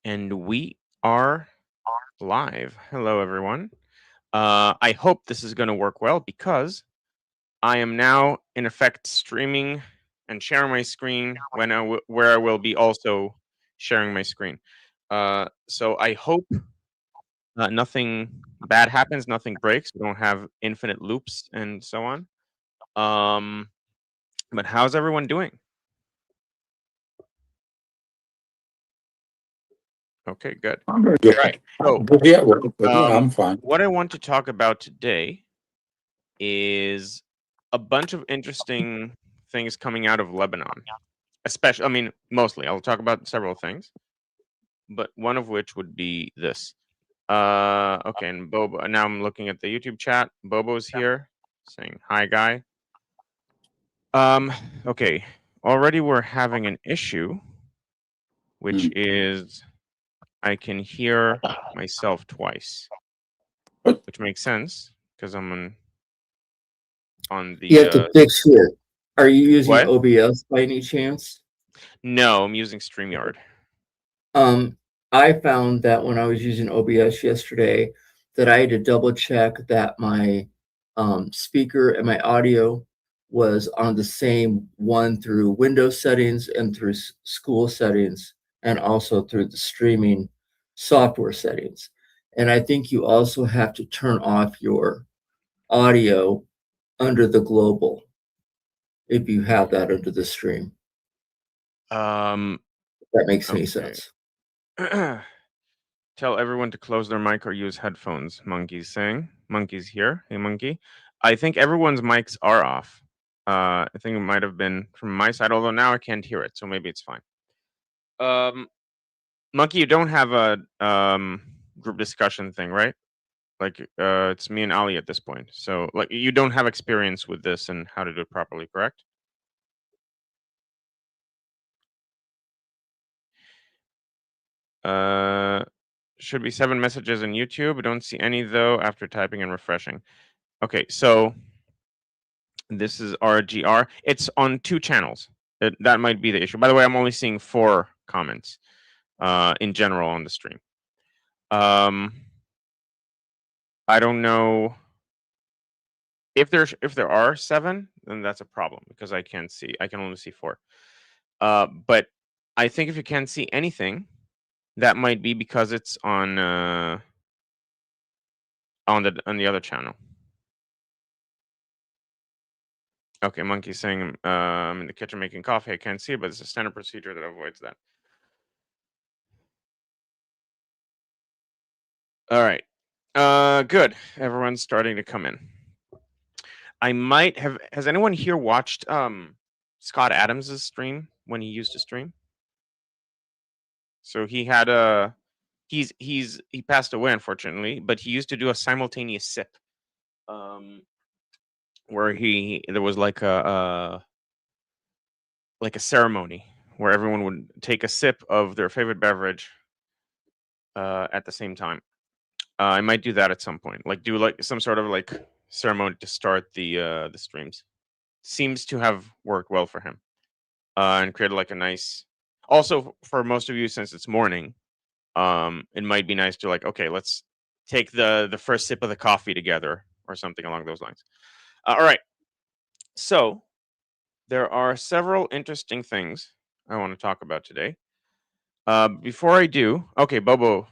And we are live. Hello, everyone. I hope this is going to work well because I am now, in effect, streaming and sharing my screen where I will be also sharing my screen. So I hope nothing bad happens, nothing breaks. We don't have infinite loops and so on. Um, but how's everyone doing? Okay, good. I'm very All good. right. So, Busy at work, but yeah, I'm fine. what I want to talk about today is a bunch of interesting things coming out of Lebanon. Especially, I mean, mostly. I'll talk about several things, but one of which would be this. Okay, and Bobo. Now I'm looking at the YouTube chat. Bobo's here, saying hi, guy. Um, okay. Already we're having an issue, which Mm. is I can hear myself twice, But which makes sense because I'm on You the have to fix it. Are you using what? OBS by any chance? No, I'm using StreamYard. Um, I found that when I was using OBS yesterday, that I had to double check that my speaker and my audio was on the same one through Windows settings and through school settings, and also through the streaming software settings. And I think you also have to turn off your audio under the global if you have that under the stream. Um, If that makes any okay. sense. Tell everyone to close their mic or use headphones. Monkey's saying. Monkey's here. Hey, Monkey. I think everyone's mics are off. I think it might have been from my side, although now I can't hear it, so maybe it's fine. Monkey, you don't have a group discussion thing, right? Like, it's me and Ali at this point. So, like, you don't have experience with this and how to do it properly, correct? Should be 7 messages in YouTube. I don't see any though after typing and refreshing. Okay, so this is RGR. It's on 2 channels. That might be the issue. By the way, I'm only seeing 4 comments in general on the stream. I don't know if there are 7, then that's a problem because I can't see. I can only see 4. But I think if you can't see anything, that might be because it's on the other channel. Okay, Monkey's saying I'm in the kitchen making coffee. I can't see it, but it's a standard procedure that avoids that. All right. Good. Everyone's starting to come in. I might have. Has anyone here watched Scott Adams's stream when he used to stream? So he had a. He passed away unfortunately, but he used to do a simultaneous sip, where there was like a ceremony where everyone would take a sip of their favorite beverage at the same time. I might do that at some point. Like do like some sort of like ceremony to start the streams. Seems to have worked well for him. And created like a nice. Also, for most of you, since it's morning, it might be nice to like, okay, let's take the first sip of the coffee together or something along those lines. All right. So there are several interesting things I want to talk about today. Before I do, okay, Bobo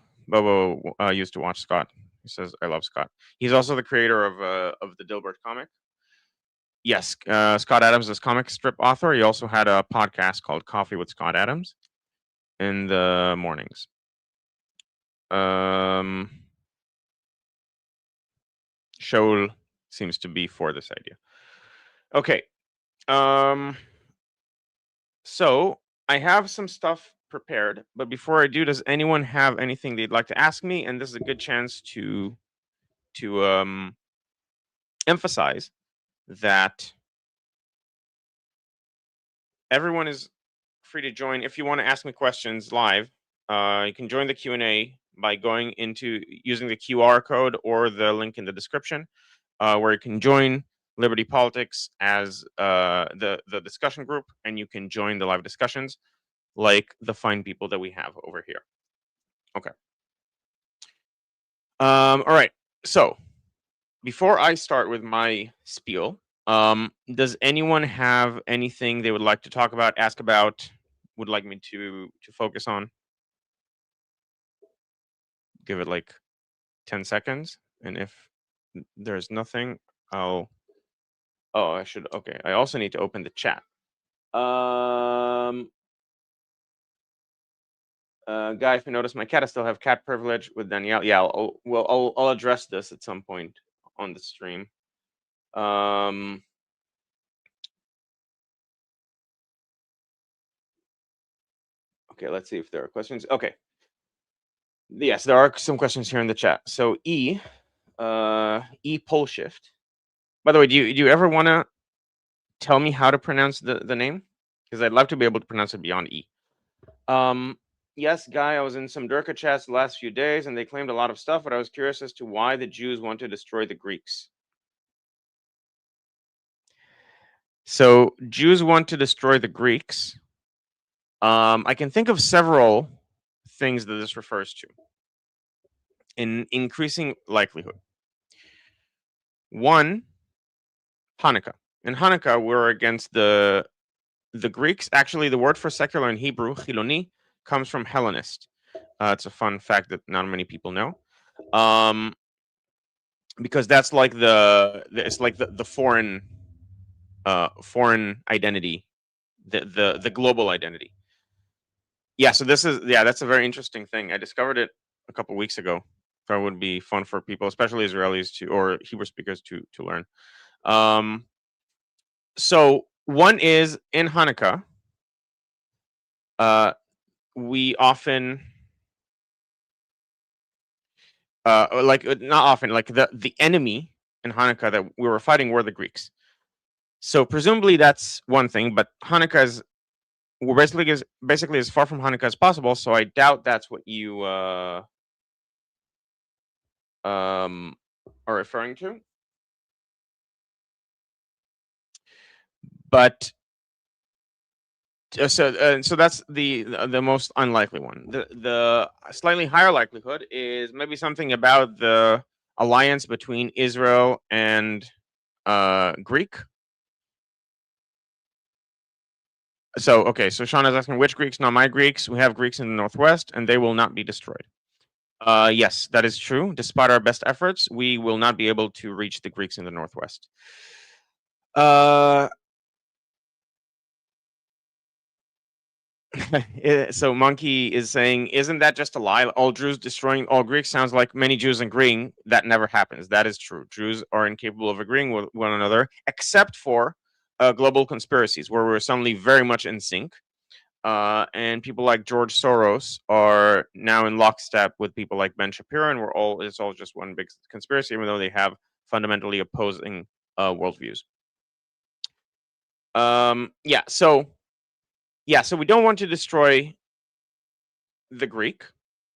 used to watch Scott. He says I love Scott. He's also the creator of the Dilbert comic. Yes, Scott Adams is comic strip author. He also had a podcast called Coffee with Scott Adams in the mornings. Shoal seems to be for this idea. Okay. So I have some stuff prepared, but before I do, does anyone have anything they'd like to ask me? And this is a good chance to emphasize that everyone is free to join. If you want to ask me questions live, you can join the Q&A by going into using the QR code or the link in the description, where you can join Liberty Politics as the discussion group, and you can join the live discussions like the fine people that we have over here. All right. So before I start with my spiel, does anyone have anything they would like to talk about, ask about, would like me to focus on? Give it like 10 seconds, and if there's nothing, I'll. Oh, I should. Okay, I also need to open the chat. Guy, if you notice, my cat, I still have cat privilege with Danielle. Yeah, I'll address this at some point on the stream. Okay, let's see if there are questions. Okay. Yes, there are some questions here in the chat. So E Pole Shift. By the way, do you ever want to tell me how to pronounce the name? Because I'd love to be able to pronounce it beyond E. Yes, Guy, I was in some Durka chats the last few days, and they claimed a lot of stuff, but I was curious as to why the Jews want to destroy the Greeks. So Jews want to destroy the Greeks. I can think of several things that this refers to in increasing likelihood. One, Hanukkah. In Hanukkah, we're against the Greeks. Actually, the word for secular in Hebrew, chiloni, comes from Hellenist. It's a fun fact that not many people know. Because that's like it's like the foreign identity, the global identity. Yeah, so that's a very interesting thing. I discovered it a couple weeks ago. So it would be fun for people, especially Israelis or Hebrew speakers to learn. So one is in Hanukkah, we often not often, like the enemy in Hanukkah that we were fighting were the Greeks. So presumably that's one thing, but Hanukkah is basically as far from Hanukkah as possible. So I doubt that's what you are referring to. But so that's the most unlikely one. The slightly higher likelihood is maybe something about the alliance between Israel and Greek. So okay, so Sean is asking which Greeks? Not my Greeks. We have Greeks in the Northwest, and they will not be destroyed. Yes, that is true. Despite our best efforts, we will not be able to reach the Greeks in the Northwest. So Monkey is saying, isn't that just a lie? All Jews destroying all Greeks sounds like many Jews agreeing. That never happens. That is true. Jews are incapable of agreeing with one another, except for global conspiracies, where we're suddenly very much in sync. And people like George Soros are now in lockstep with people like Ben Shapiro, and it's all just one big conspiracy, even though they have fundamentally opposing worldviews. So we don't want to destroy the Greek,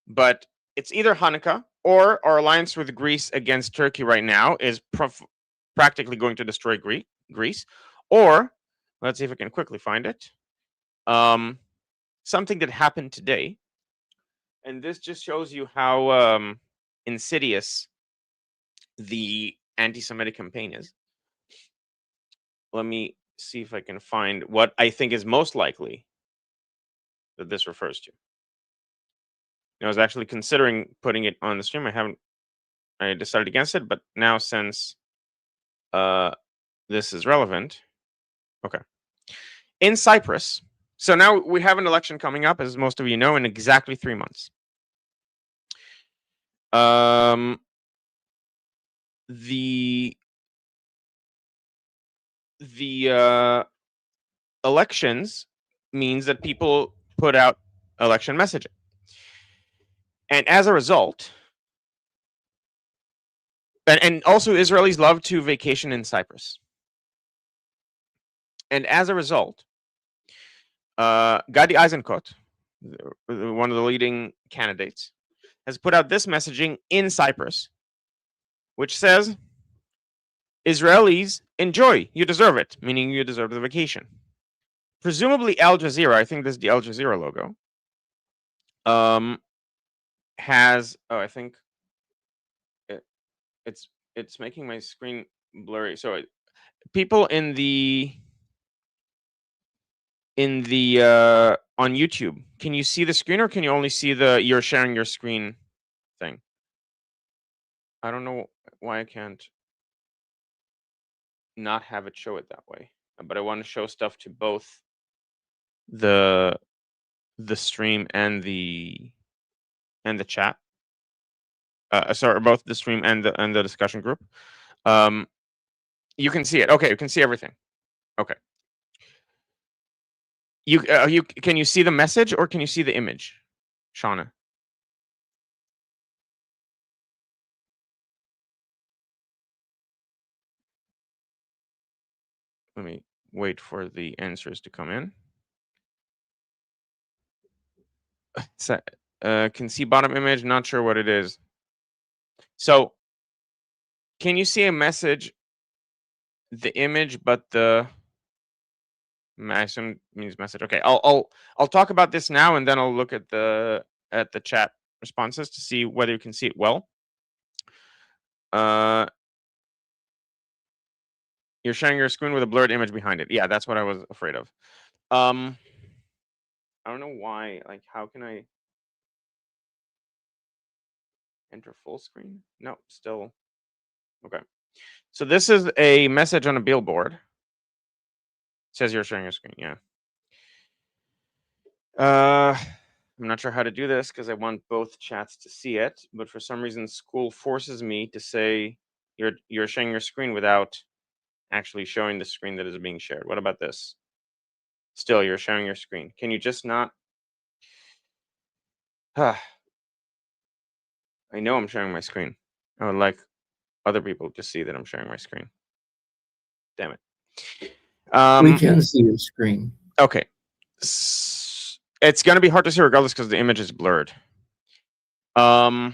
but it's either Hanukkah or our alliance with Greece against Turkey right now is practically going to destroy Greece, or let's see if I can quickly find it. Something that happened today, and this just shows you how insidious the anti-Semitic campaign is. Let me see if I can find what I think is most likely that this refers to. I was actually considering putting it on the stream. I decided against it, but now since this is relevant, okay. In Cyprus, so now we have an election coming up, as most of you know, in exactly 3 months. The elections means that people put out election messaging. And as a result, and also Israelis love to vacation in Cyprus. And as a result, Gadi Eisenkot, one of the leading candidates, has put out this messaging in Cyprus, which says, Israelis, enjoy, you deserve it, meaning you deserve the vacation. Presumably Al Jazeera, I think this is the Al Jazeera logo, has. Oh, I think it's making my screen blurry. So people in the on YouTube, can you see the screen, or can you only see the you're sharing your screen thing? I don't know why I can't not have it show it that way, but I want to show stuff to both the stream and the chat. Sorry, both the stream and the discussion group. You can see it. Okay, you can see everything. Okay. You can you see the message, or can you see the image, Shauna? Let me wait for the answers to come in. So, can see bottom image. Not sure what it is. So, can you see a message? The image, but the maximum means message. Okay, I'll talk about this now, and then I'll look at the chat responses to see whether you can see it well. You're sharing your screen with a blurred image behind it. Yeah, that's what I was afraid of. I don't know why. Like, how can I enter full screen? No, still. Okay. So this is a message on a billboard. It says you're sharing your screen. Yeah. I'm not sure how to do this because I want both chats to see it, but for some reason school forces me to say you're sharing your screen without actually showing the screen that is being shared. What about this? Still, you're sharing your screen. Can you just not? I know I'm sharing my screen. I would like other people to see that I'm sharing my screen. Damn it. We can see your screen. Okay. It's going to be hard to see regardless because the image is blurred. I'll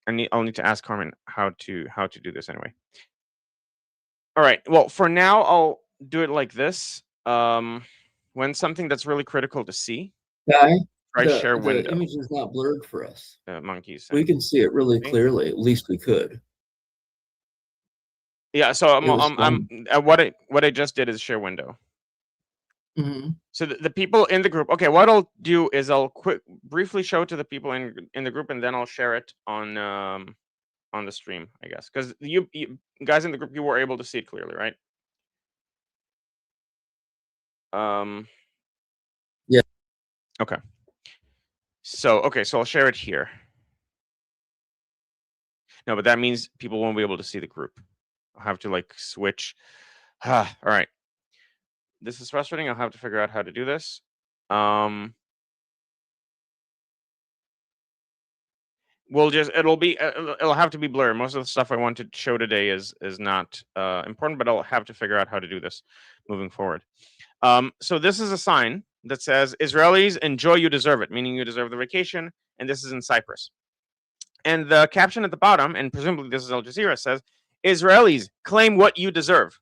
need to ask Carmen how to do this anyway. All right. Well, for now, I'll do it like this. When something that's really critical to see, share window. The image is not blurred for us. Monkeys. We can see it really clearly. At least we could. Yeah. So what I just did is share window. Mm-hmm. So the people in the group. Okay. What I'll do is I'll briefly show it to the people in the group, and then I'll share it on the stream, I guess, because you guys in the group, you were able to see it clearly, right? Yeah. Okay. So I'll share it here. No, but that means people won't be able to see the group. I'll have to like switch. All right. This is frustrating. I'll have to figure out how to do this. It'll have to be blurred. Most of the stuff I want to show today is not important, but I'll have to figure out how to do this moving forward. So this is a sign that says Israelis enjoy, you deserve it, meaning you deserve the vacation, and this is in Cyprus. And the caption at the bottom, and presumably this is Al Jazeera, says Israelis claim what you deserve,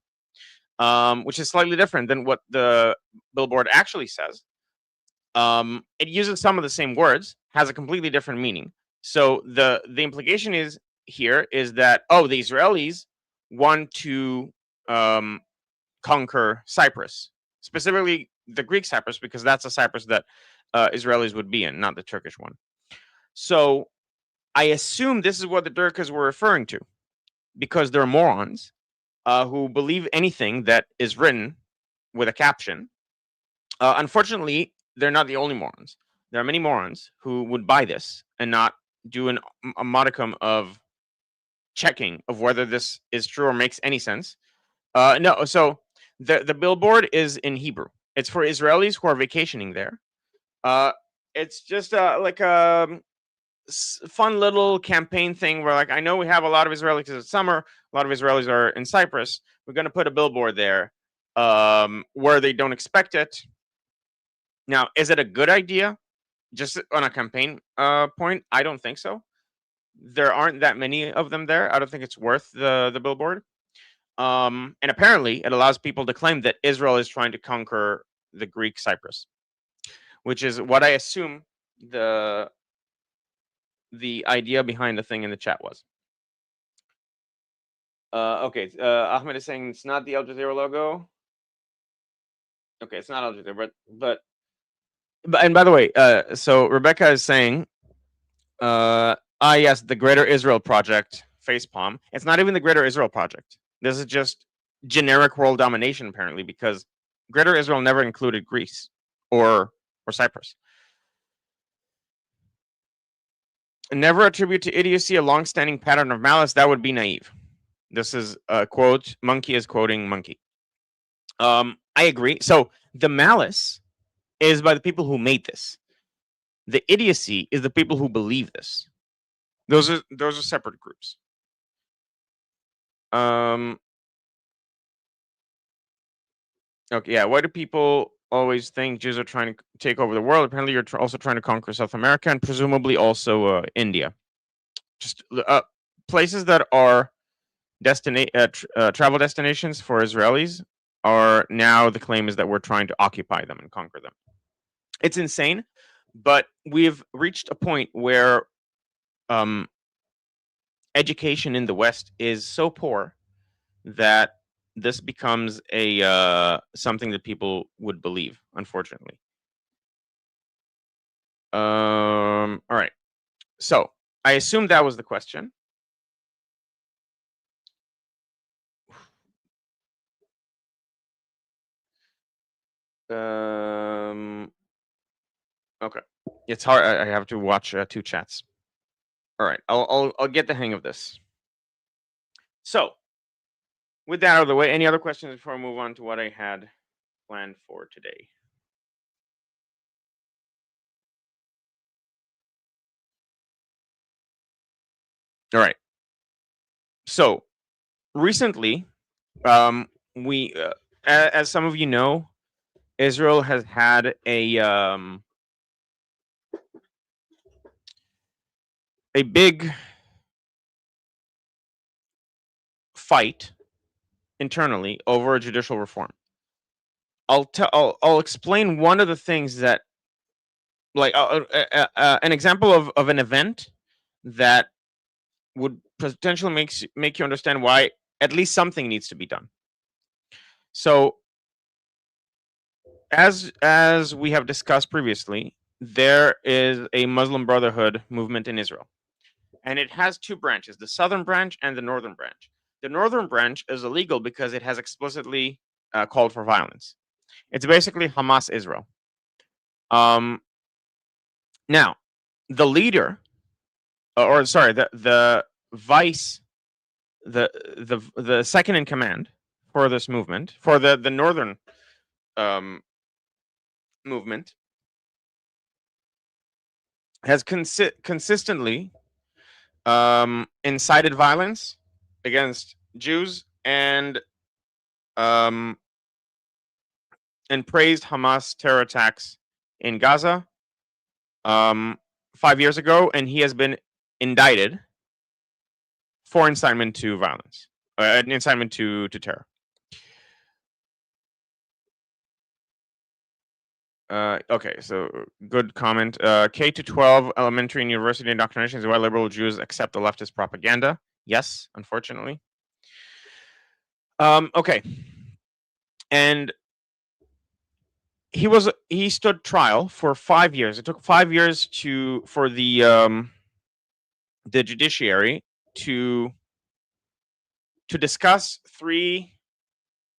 which is slightly different than what the billboard actually says. It uses some of the same words, has a completely different meaning. So the implication is that the Israelis want to conquer Cyprus, specifically the Greek Cyprus, because that's a Cyprus that Israelis would be in, not the Turkish one. So I assume this is what the Durkas were referring to, because they're morons who believe anything that is written with a caption. Unfortunately, they're not the only morons. There are many morons who would buy this and not do a modicum of checking of whether this is true or makes any sense. No, so the billboard is in Hebrew. It's for Israelis who are vacationing there. It's just like a fun little campaign thing where, like, I know we have a lot of Israelis because it's summer. A lot of Israelis are in Cyprus. We're going to put a billboard there where they don't expect it. Now, is it a good idea? Just on a campaign point, I don't think so. There aren't that many of them there. I don't think it's worth the billboard. And apparently, it allows people to claim that Israel is trying to conquer the Greek Cyprus, which is what I assume the the idea behind the thing in the chat was. Okay, Ahmed is saying it's not the Al Jazeera logo. Okay, it's not Al Jazeera, but and by the way, so Rebecca is saying, yes, the Greater Israel Project facepalm. It's not even the Greater Israel Project. This is just generic world domination, apparently, because Greater Israel never included Greece or Cyprus. Never attribute to idiocy a long-standing pattern of malice. That would be naive. This is a quote. Monkey is quoting Monkey. I agree. So the malice is by the people who made this. The idiocy is the people who believe this. Those are separate groups. Okay, yeah. Why do people always think Jews are trying to take over the world? Apparently, you're also trying to conquer South America and presumably also India. Just places that are travel destinations for Israelis are now, the claim is that we're trying to occupy them and conquer them. It's insane, but we've reached a point where education in the West is so poor that this becomes a something that people would believe, unfortunately. All right. So I assume that was the question. Okay. It's hard. I have to watch two chats. All right. I'll get the hang of this. So, with that out of the way, any other questions before I move on to what I had planned for today? All right. So, recently, we, as some of you know, Israel has had a big fight internally over a judicial reform. I'll explain one of the things that, like, an example of an event that would potentially make you understand why at least something needs to be done. So, as we have discussed previously, there is a Muslim Brotherhood movement in Israel, and it has two branches: the southern branch and the northern branch. The northern branch is illegal because it has explicitly called for violence. It's basically Hamas Israel. Now, the leader, or sorry, the vice, the second in command for this movement, for the northern movement, has consistently incited violence against Jews and praised Hamas terror attacks in Gaza 5 years ago, and he has been indicted for incitement to violence, incitement to terror. Okay, so good comment. K to 12 elementary and university indoctrination is why liberal Jews accept the leftist propaganda. Yes, unfortunately. Okay, and he stood trial for 5 years. It took 5 years for the judiciary to discuss 3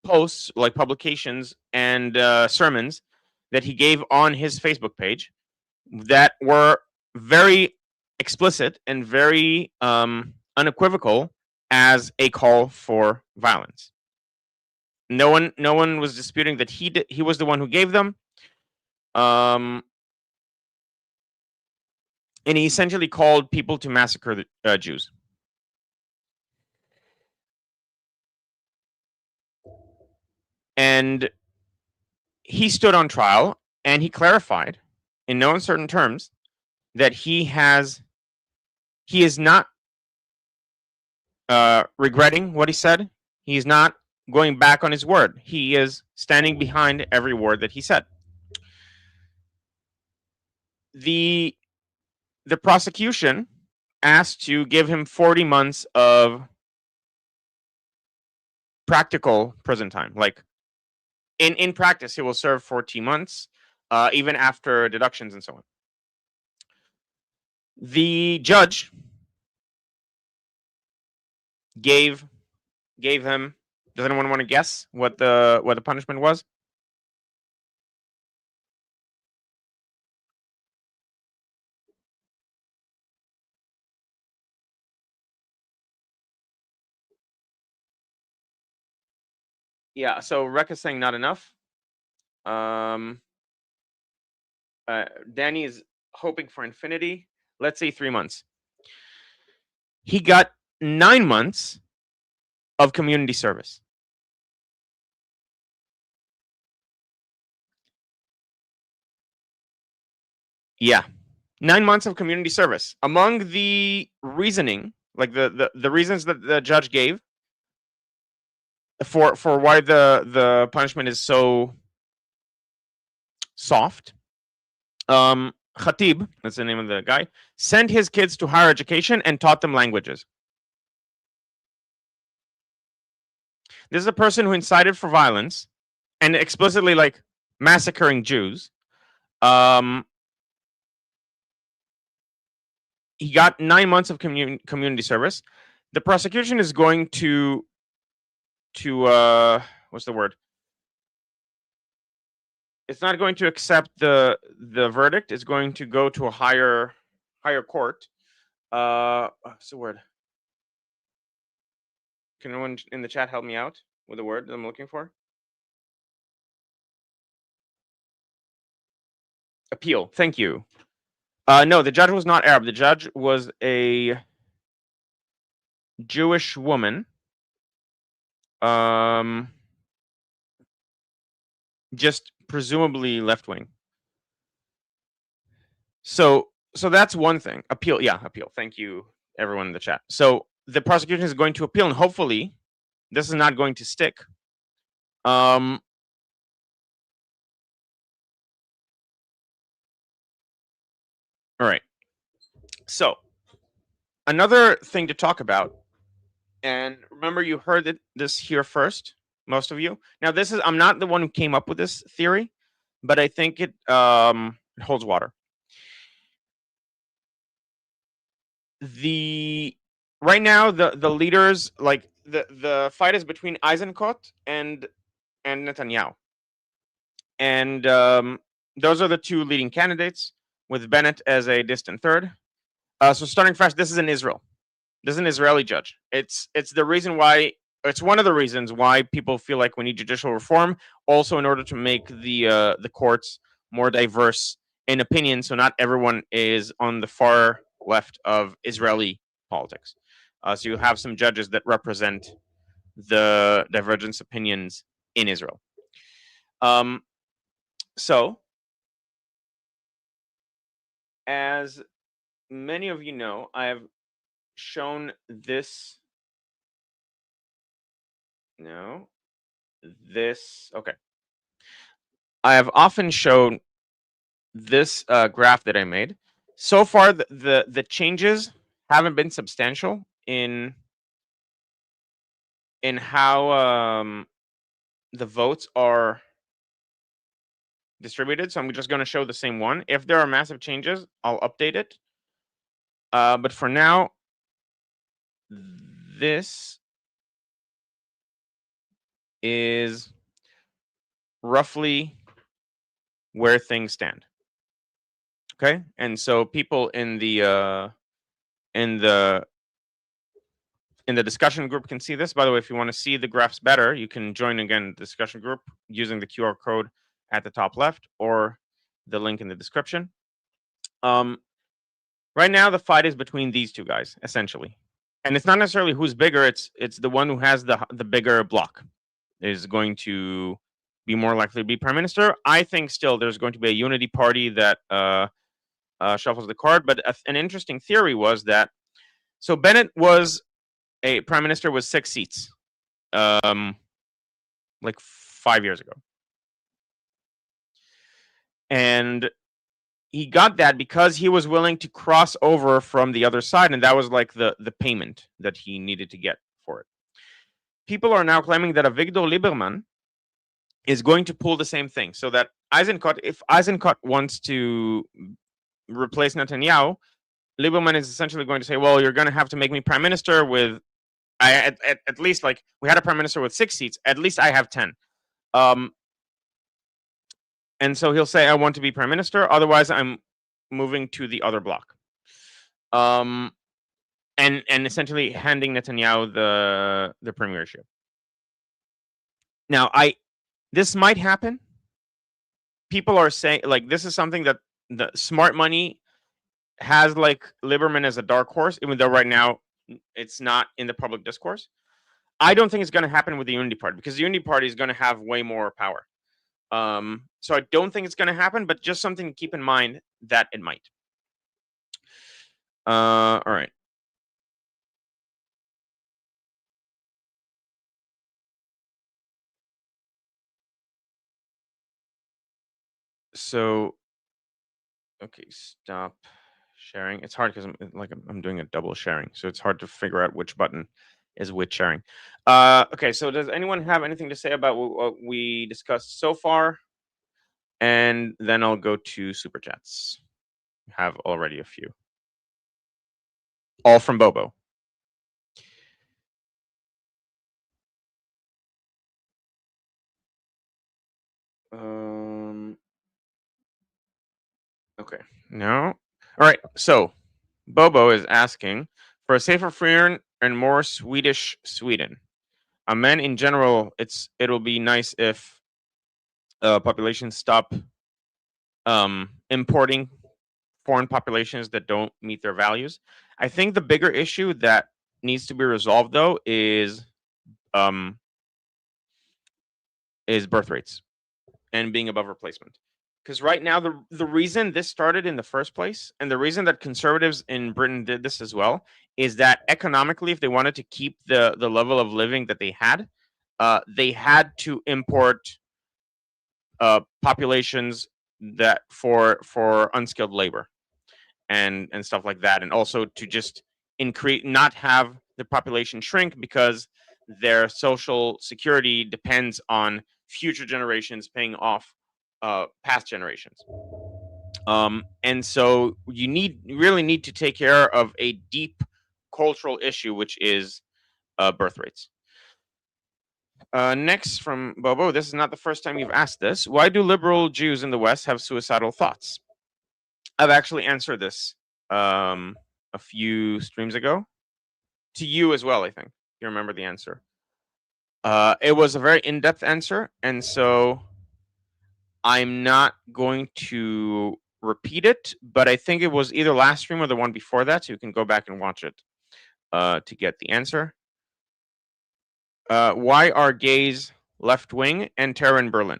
posts, like publications and sermons that he gave on his Facebook page that were very explicit and very unequivocal as a call for violence. No one was disputing that he was the one who gave them. And he essentially called people to massacre the Jews. And he stood on trial and he clarified in no uncertain terms that he is not regretting what he said. He is not going back on his word. He is standing behind every word that he said. The prosecution asked to give him 40 months of practical prison time. Like in practice, he will serve 14 months, even after deductions and so on. The judge gave him. Does anyone want to guess what the punishment was? Yeah, so Rek is saying not enough. Danny is hoping for infinity. Let's say 3 months. He got 9 months of community service. Yeah, 9 months of community service. Among the reasoning, like the reasons that the judge gave for why the punishment is so soft, Khatib, that's the name of the guy, sent his kids to higher education and taught them languages. This is a person who incited for violence and explicitly like massacring Jews. He got 9 months of community service. The prosecution is going to what's the word? It's not going to accept the verdict. It's going to go to a higher court. What's the word? Can anyone in the chat help me out with the word that I'm looking for? Appeal. Thank you. No, the judge was not Arab. The judge was a Jewish woman. Just presumably left wing. So that's one thing. Appeal. Yeah, appeal. Thank you, everyone in the chat. So the prosecution is going to appeal, and hopefully this is not going to stick. All right. So another thing to talk about, and remember you heard this here first, most of you. Now this is, I'm not the one who came up with this theory, but I think it holds water. Right now the leaders, like the fight is between Eisenkot and Netanyahu, and those are the two leading candidates, with Bennett as a distant third. So starting fresh, this is in Israel. This is an Israeli judge. It's the reason why. It's one of the reasons why people feel like we need judicial reform. Also, in order to make the courts more diverse in opinion, so not everyone is on the far left of Israeli politics. So you have some judges that represent the divergence opinions in Israel. So, as many of you know, I have shown this. No, this. Okay. I have often shown this graph that I made. So far, the changes haven't been substantial in how the votes are distributed. So I'm just going to show the same one. If there are massive changes, I'll update it. But for now, this is roughly where things stand. Okay, and so people in the discussion group can see this. By the way, if you want to see the graphs better, you can join again the discussion group using the QR code at the top left or the link in the description. Right now, the fight is between these two guys, essentially, and it's not necessarily who's bigger. It's the one who has the bigger block is going to be more likely to be prime minister. I think still there's going to be a unity party that shuffles the card. But an interesting theory was that so Bennett was a prime minister with 6 seats, like 5 years ago, and he got that because he was willing to cross over from the other side, and that was like the payment that he needed to get for it. People are now claiming that Avigdor Lieberman is going to pull the same thing, so that if Eisenkot wants to replace Netanyahu, Lieberman is essentially going to say, well, you're going to have to make me prime minister with at least, like, we had a prime minister with 6 seats, at least I have 10. And so he'll say, I want to be prime minister, otherwise I'm moving to the other bloc. And essentially handing Netanyahu the premiership. Now, this might happen. People are saying, like, this is something that the smart money has, like, Lieberman as a dark horse, even though right now it's not in the public discourse. I don't think it's going to happen with the Unity Party, because the Unity Party is going to have way more power. So I don't think it's going to happen, but just something to keep in mind that it might. All right. So, okay, stop sharing. It's hard because I'm doing a double sharing, so it's hard to figure out which button is which sharing. Okay, so does anyone have anything to say about what we discussed so far? And then I'll go to super chats. Have already a few. All from Bobo. Okay, no. All right, so Bobo is asking for a safer, freer, and more Swedish Sweden. Men in general, it'll be nice if populations stop importing foreign populations that don't meet their values. I think the bigger issue that needs to be resolved, though, is birth rates and being above replacement. Because right now, the reason this started in the first place, and the reason that conservatives in Britain did this as well, is that economically, if they wanted to keep the level of living that they had to import populations that for unskilled labor and stuff like that, and also to just not have the population shrink because their social security depends on future generations paying off past generations. And so you really need to take care of a deep cultural issue, which is birth rates. Next from Bobo, this is not the first time you've asked this. Why do liberal Jews in the West have suicidal thoughts? I've actually answered this a few streams ago to you as well, I think. You remember the answer. It was a very in-depth answer, and so I'm not going to repeat it, but I think it was either last stream or the one before that, so you can go back and watch it to get the answer. Why are gays left-wing and terror in Berlin?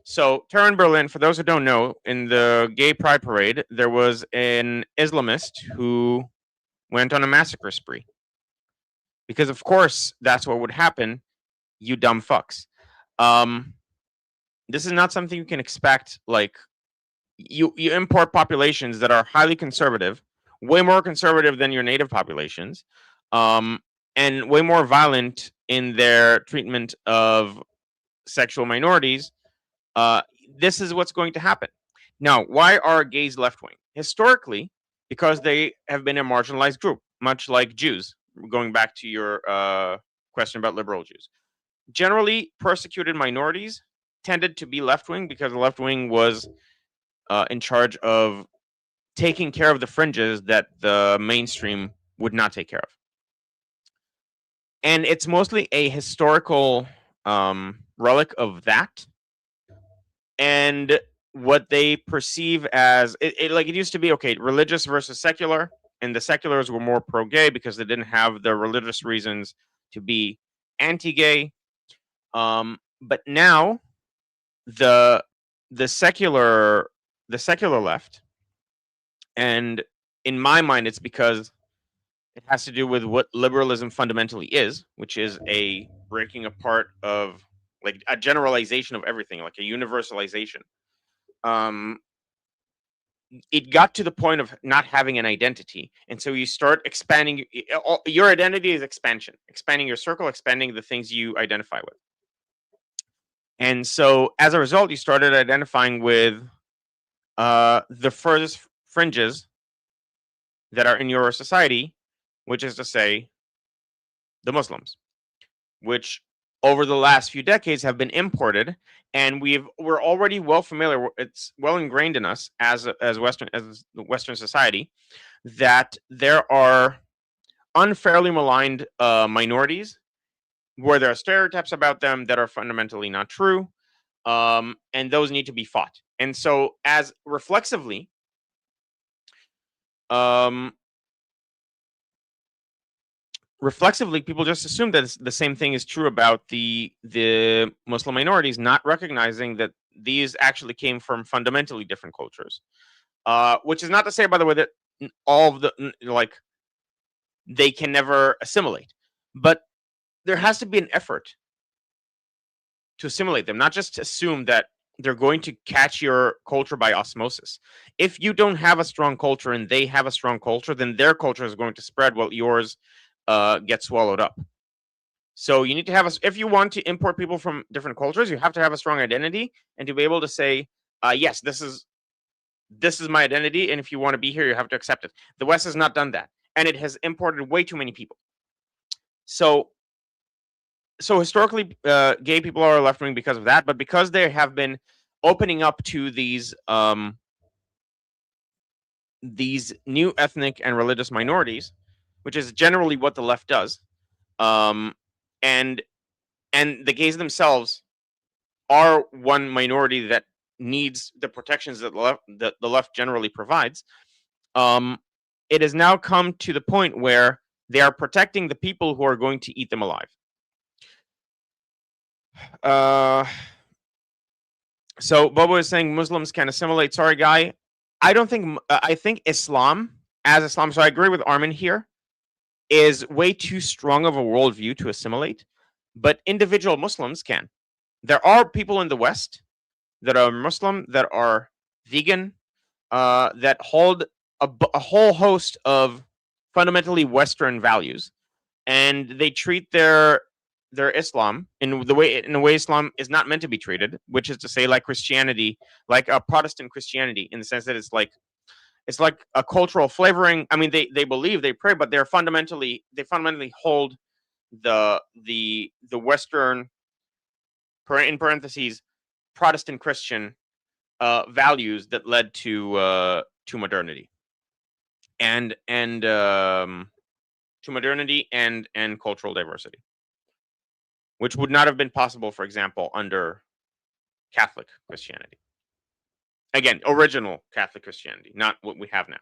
So terror in Berlin, for those who don't know, in the gay pride parade, there was an Islamist who went on a massacre spree. Because of course, that's what would happen, you dumb fucks. This is not something you can expect. Like, you import populations that are highly conservative, way more conservative than your native populations, and way more violent in their treatment of sexual minorities. This is what's going to happen. Now, why are gays left-wing? Historically, because they have been a marginalized group, much like Jews, going back to your question about liberal Jews. Generally, persecuted minorities tended to be left-wing because the left-wing was in charge of taking care of the fringes that the mainstream would not take care of. And it's mostly a historical relic of that. And what they perceive as, it used to be, okay, religious versus secular. And the seculars were more pro-gay because they didn't have the religious reasons to be anti-gay. But now, the secular left, and in my mind, it's because it has to do with what liberalism fundamentally is, which is a breaking apart of, like, a generalization of everything, like a universalization. it got to the point of not having an identity, and so you start expanding. Your identity is expanding your circle, expanding the things you identify with. And so as a result, you started identifying with the furthest fringes that are in your society, which is to say the Muslims, which over the last few decades have been imported, and we're already well familiar. It's well ingrained in us as Western society that there are unfairly maligned minorities where there are stereotypes about them that are fundamentally not true, and those need to be fought. And so, as reflexively, people just assume that the same thing is true about the Muslim minorities, not recognizing that these actually came from fundamentally different cultures. Which is not to say, by the way, that all of the they can never assimilate, but there has to be an effort to assimilate them, not just assume that they're going to catch your culture by osmosis. If you don't have a strong culture and they have a strong culture, then their culture is going to spread while yours gets swallowed up. So you need to have if you want to import people from different cultures, you have to have a strong identity and to be able to say, yes, this is my identity, and if you want to be here, you have to accept it. The West has not done that, and it has imported way too many people. So historically, gay people are left wing because of that, but because they have been opening up to these new ethnic and religious minorities, which is generally what the left does, and the gays themselves are one minority that needs the protections that the left generally provides. It has now come to the point where they are protecting the people who are going to eat them alive. So Bobo is saying Muslims can assimilate. Sorry, Guy. I don't think. I think Islam, as Islam. So I agree with Armin here. Is way too strong of a worldview to assimilate, but individual Muslims can. There are people in the West that are Muslim, that are vegan, that hold a whole host of fundamentally Western values, and they treat their Islam in a way Islam is not meant to be treated, which is to say, like Christianity, like a Protestant Christianity, in the sense that it's like a cultural flavoring. I mean, they believe, they pray, but they fundamentally hold the Western, in parentheses, Protestant Christian values that led to modernity and cultural diversity, which would not have been possible, for example, under Catholic Christianity. Again, original Catholic Christianity, not what we have now.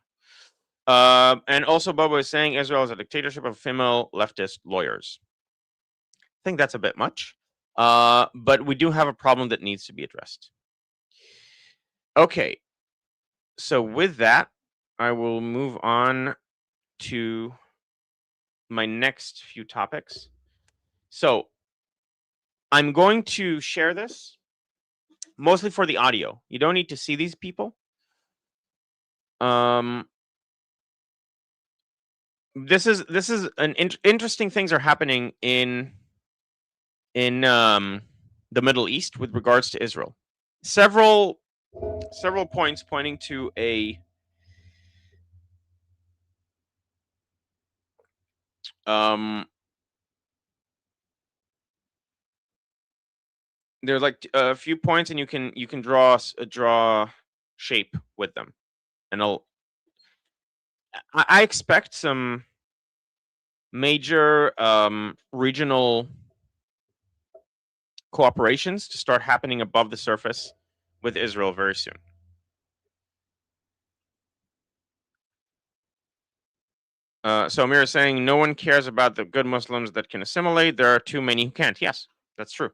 And also, Bobo is saying Israel is a dictatorship of female leftist lawyers. I think that's a bit much, but we do have a problem that needs to be addressed. Okay, so with that, I will move on to my next few topics. So I'm going to share this mostly for the audio. You don't need to see these people. This is an interesting things are happening in the Middle East with regards to Israel. Several points pointing to a there's like a few points, and you can draw shape with them, and I expect some major regional cooperations to start happening above the surface with Israel very soon. So Amir is saying no one cares about the good Muslims that can assimilate. There are too many who can't. Yes, that's true.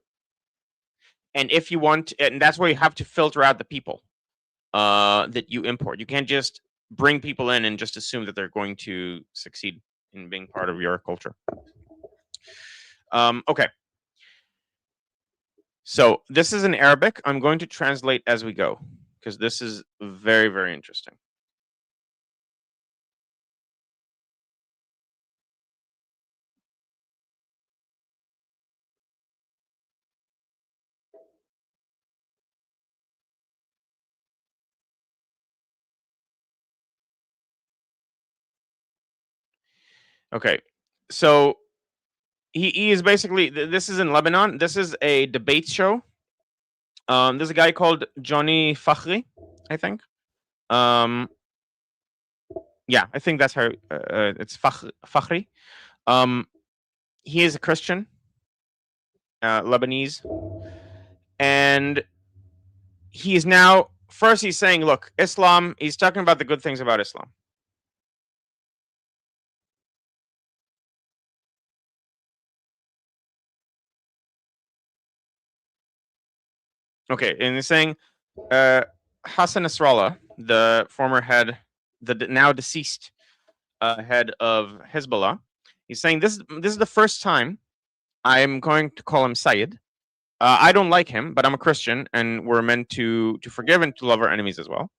And if you want, and that's why you have to filter out the people that you import. You can't just bring people in and just assume that they're going to succeed in being part of your culture. Okay. So this is in Arabic. I'm going to translate as we go because this is very, very interesting. Okay, so he is basically this is in Lebanon. This is a debate show. There's a guy called Johnny Fakhri, I think. Yeah, I think that's how it's Fakhri. He is a Christian, Lebanese, and he's now first he's saying, look, Islam. He's talking about the good things about Islam. Okay, and he's saying Hassan Nasrallah, the former head, the now deceased head of Hezbollah, he's saying this is the first time I'm going to call him Sayyid. I don't like him, but I'm a Christian, and we're meant to forgive and to love our enemies as well.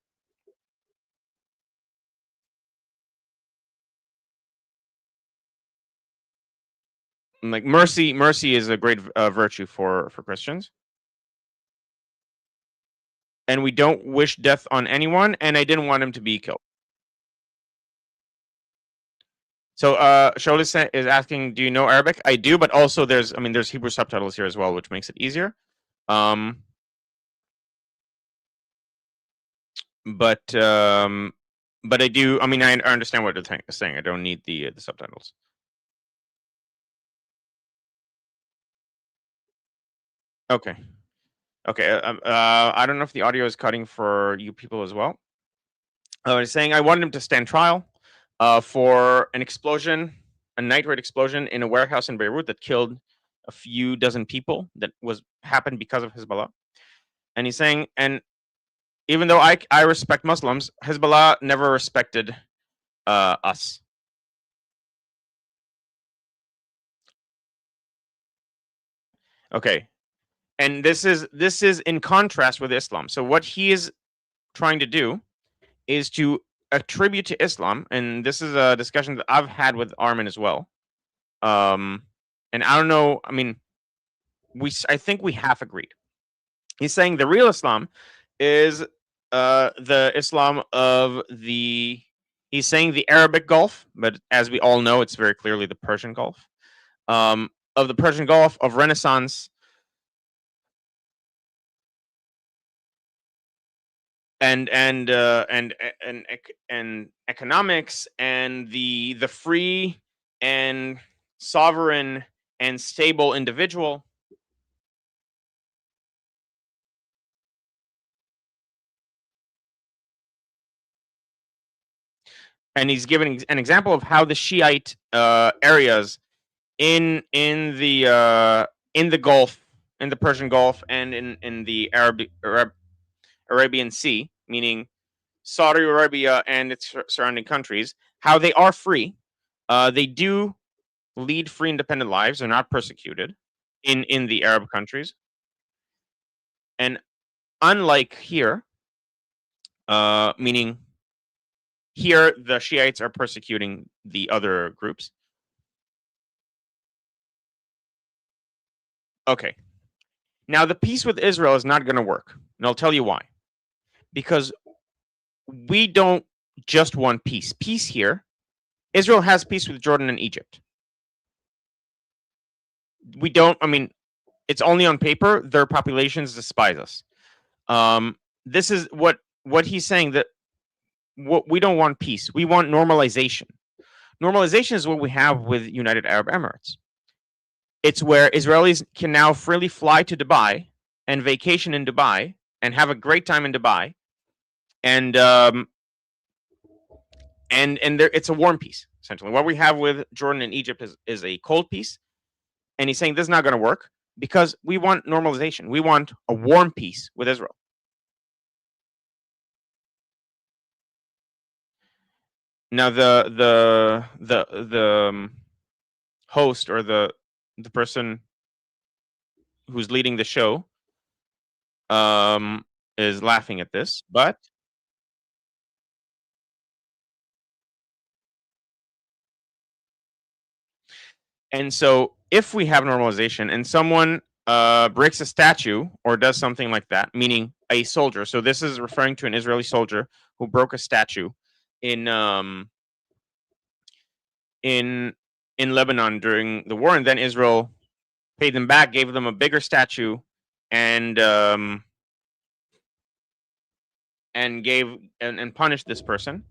Like mercy is a great virtue for Christians. And we don't wish death on anyone, and I didn't want him to be killed. So Sholis is asking, do you know Arabic? I do, but also there's Hebrew subtitles here as well, which makes it easier. But I do. I mean, I understand what they're saying. I don't need the subtitles. Okay. I don't know if the audio is cutting for you people as well. I was saying I wanted him to stand trial for an explosion, a night raid explosion in a warehouse in Beirut that killed a few dozen people. That happened because of Hezbollah. And he's saying, and even though I respect Muslims, Hezbollah never respected us. Okay. And this is in contrast with Islam. So what he is trying to do is to attribute to Islam, and this is a discussion that I've had with Armin as well. And I don't know. I mean, I think we half agreed. He's saying the real Islam is the Islam of the. He's saying the Arabic Gulf, but as we all know, it's very clearly the Persian Gulf. Of the Persian Gulf, of Renaissance. And economics and the free and sovereign and stable individual. And he's giving an example of how the Shiite areas in the Gulf, in the Persian Gulf, and in the Arabian Sea, meaning Saudi Arabia and its surrounding countries, how they are free. They do lead free, independent lives. They're not persecuted in the Arab countries. And unlike here, meaning here the Shiites are persecuting the other groups. Okay. Now the peace with Israel is not going to work. And I'll tell you why. Because we don't just want peace. Peace here. Israel has peace with Jordan and Egypt. We don't, I mean, it's only on paper. Their populations despise us. This is what he's saying, that what we don't want peace. We want normalization. Normalization is what we have with United Arab Emirates. It's where Israelis can now freely fly to Dubai and vacation in Dubai and have a great time in Dubai. And there, it's a warm peace, essentially. What we have with Jordan and Egypt is a cold peace. And he's saying this is not going to work because we want normalization. We want a warm peace with Israel. Now the host or the person who's leading the show is laughing at this, but and so if we have normalization and someone breaks a statue or does something like that, meaning a soldier. So this is referring to an Israeli soldier who broke a statue in in Lebanon during the war, and then Israel paid them back, gave them a bigger statue, and punished this person.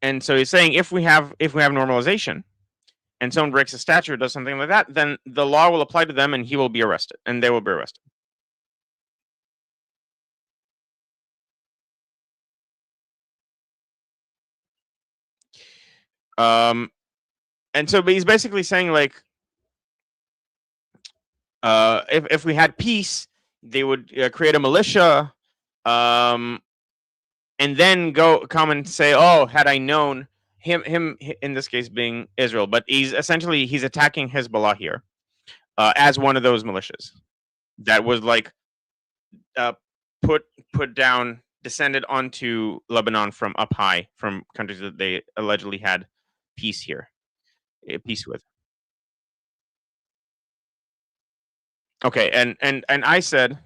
And so he's saying if we have normalization, and someone breaks a statue or does something like that, then the law will apply to them, and he will be arrested, and they will be arrested. And so he's basically saying, like, if we had peace, they would create a militia, and then come and say, "Oh, had I known him in this case being Israel," but he's attacking Hezbollah here as one of those militias that was like descended onto Lebanon from up high, from countries that they allegedly had peace with. Okay, and I said,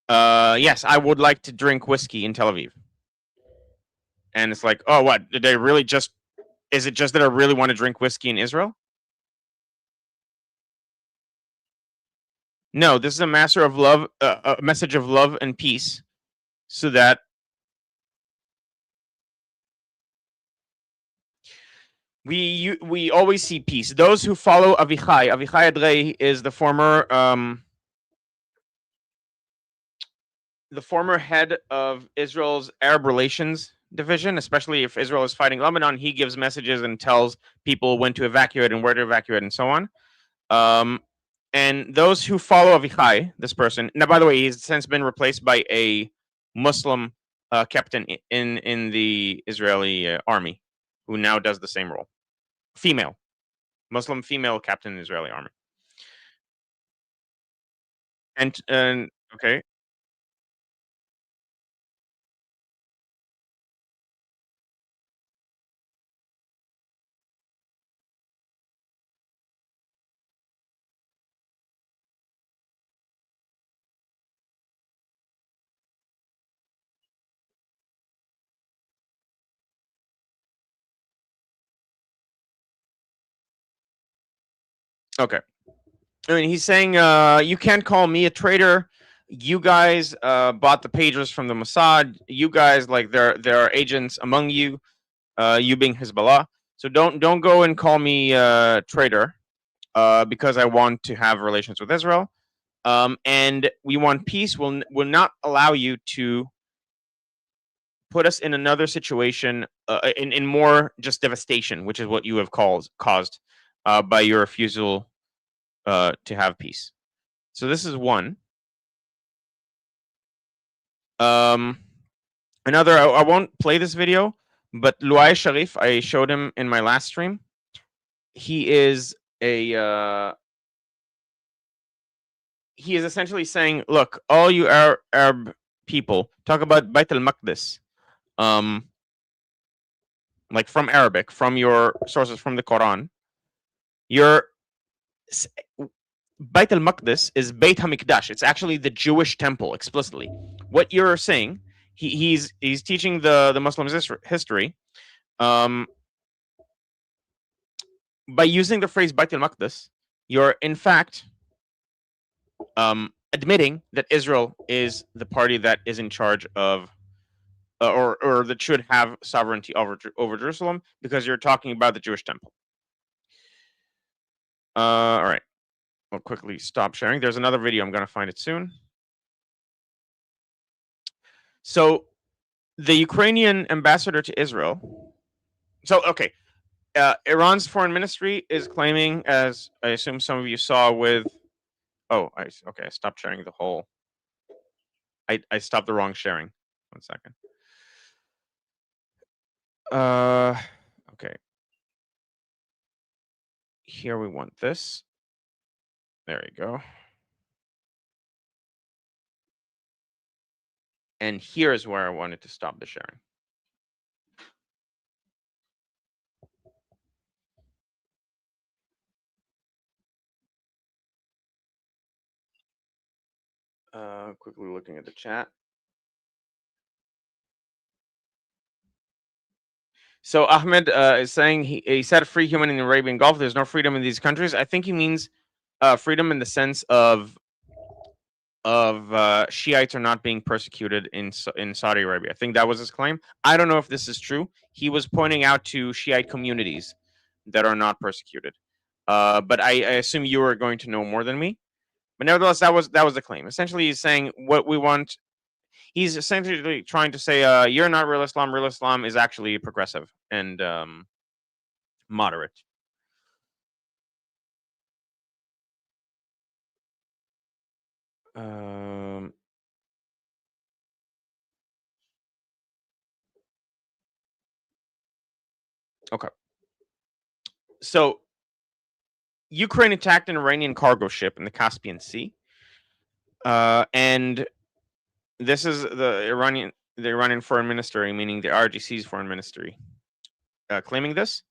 yes, I would like to drink whiskey in Tel Aviv. And it's like, oh, what? Did they really just? Is it just that I really want to drink whiskey in Israel? No, this is a message of love and peace, so that we always see peace. Those who follow Avichai Adrei is the former head of Israel's Arab Relations division. Especially if Israel is fighting Lebanon, he gives messages and tells people when to evacuate and where to evacuate and so on. And those who follow Avichai, this person, now, by the way, he's since been replaced by a Muslim captain in the Israeli army, who now does the same role. Muslim female captain in the Israeli army. And okay. Okay. I mean, he's saying, you can't call me a traitor. You guys bought the pagers from the Mossad. You guys, like, there are agents among you. You being Hezbollah. So don't go and call me traitor, because I want to have relations with Israel. And we want peace. Will not allow you to put us in another situation, in more just devastation, which is what you have caused by your refusal to have peace. So this is one. Another, I won't play this video, but Luay Sharif, I showed him in my last stream. He is essentially saying, look, all you Arab people talk about Bait al-Maqdis, like from Arabic, from your sources from the Quran. Your Bait al-Maqdis is Beit HaMikdash. It's actually the Jewish temple explicitly. What you're saying, he's teaching the Muslims history, by using the phrase Bait al-Maqdis. You're in fact admitting that Israel is the party that is in charge of, or that should have sovereignty over Jerusalem, because you're talking about the Jewish temple. All right. I'll quickly stop sharing. There's another video. I'm going to find it soon. So the Ukrainian ambassador to Israel. So, okay. Iran's foreign ministry is claiming, as I assume some of you saw with, I stopped sharing the whole. I stopped the wrong sharing. 1 second. Okay. Here we want this. There you go. And here's where I wanted to stop the sharing. Quickly looking at the chat. So Ahmed is saying he said free human in the Arabian Gulf. There's no freedom in these countries. I think he means freedom in the sense of Shiites are not being persecuted in Saudi Arabia. I think that was his claim. I don't know if this is true. He was pointing out to Shiite communities that are not persecuted. But I assume you are going to know more than me. But nevertheless, that was the claim. Essentially, he's saying what we want. He's essentially trying to say, you're not real Islam. Real Islam is actually progressive and moderate. Okay. So Ukraine attacked an Iranian cargo ship in the Caspian Sea. And this is the Iranian foreign ministry, meaning the RGC's foreign ministry, claiming this.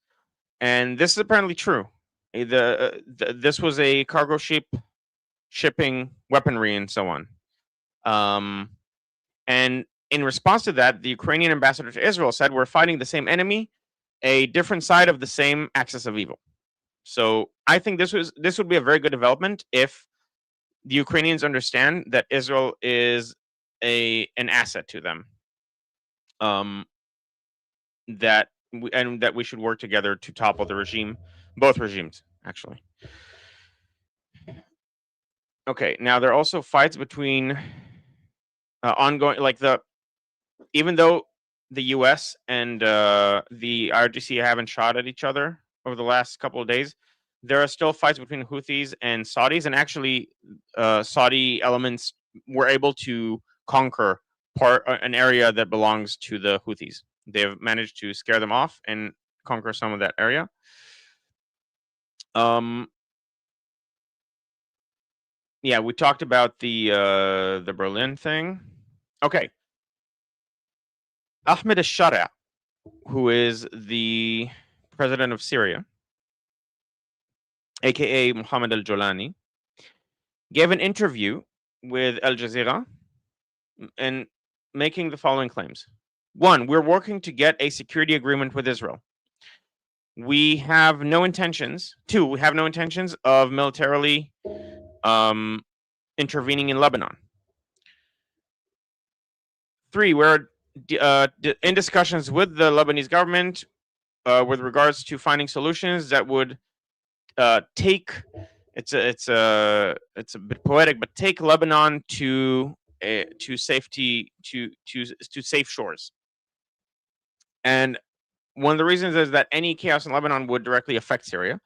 And this is apparently true. This was a cargo ship shipping weaponry and so on. And in response to that, the Ukrainian ambassador to Israel said, we're fighting the same enemy, a different side of the same axis of evil. So I think this would be a very good development if the Ukrainians understand that Israel is an asset to them. That we should work together to topple the regime, both regimes, actually. Okay, now there are also fights between ongoing, like even though the U.S. and the IRGC haven't shot at each other over the last couple of days, there are still fights between Houthis and Saudis, and actually Saudi elements were able to conquer an area that belongs to the Houthis. They've managed to scare them off and conquer some of that area. Yeah, we talked about the Berlin thing. Okay. Ahmed al-Sharia, who is the president of Syria, aka Mohammed al-Jolani, gave an interview with Al Jazeera and making the following claims. 1, we're working to get a security agreement with Israel. We have no intentions. 2, we have no intentions of militarily intervening in Lebanon. 3, we're in discussions with the Lebanese government with regards to finding solutions that would take. It's a bit poetic, but take Lebanon to safety, to safe shores. And one of the reasons is that any chaos in Lebanon would directly affect Syria.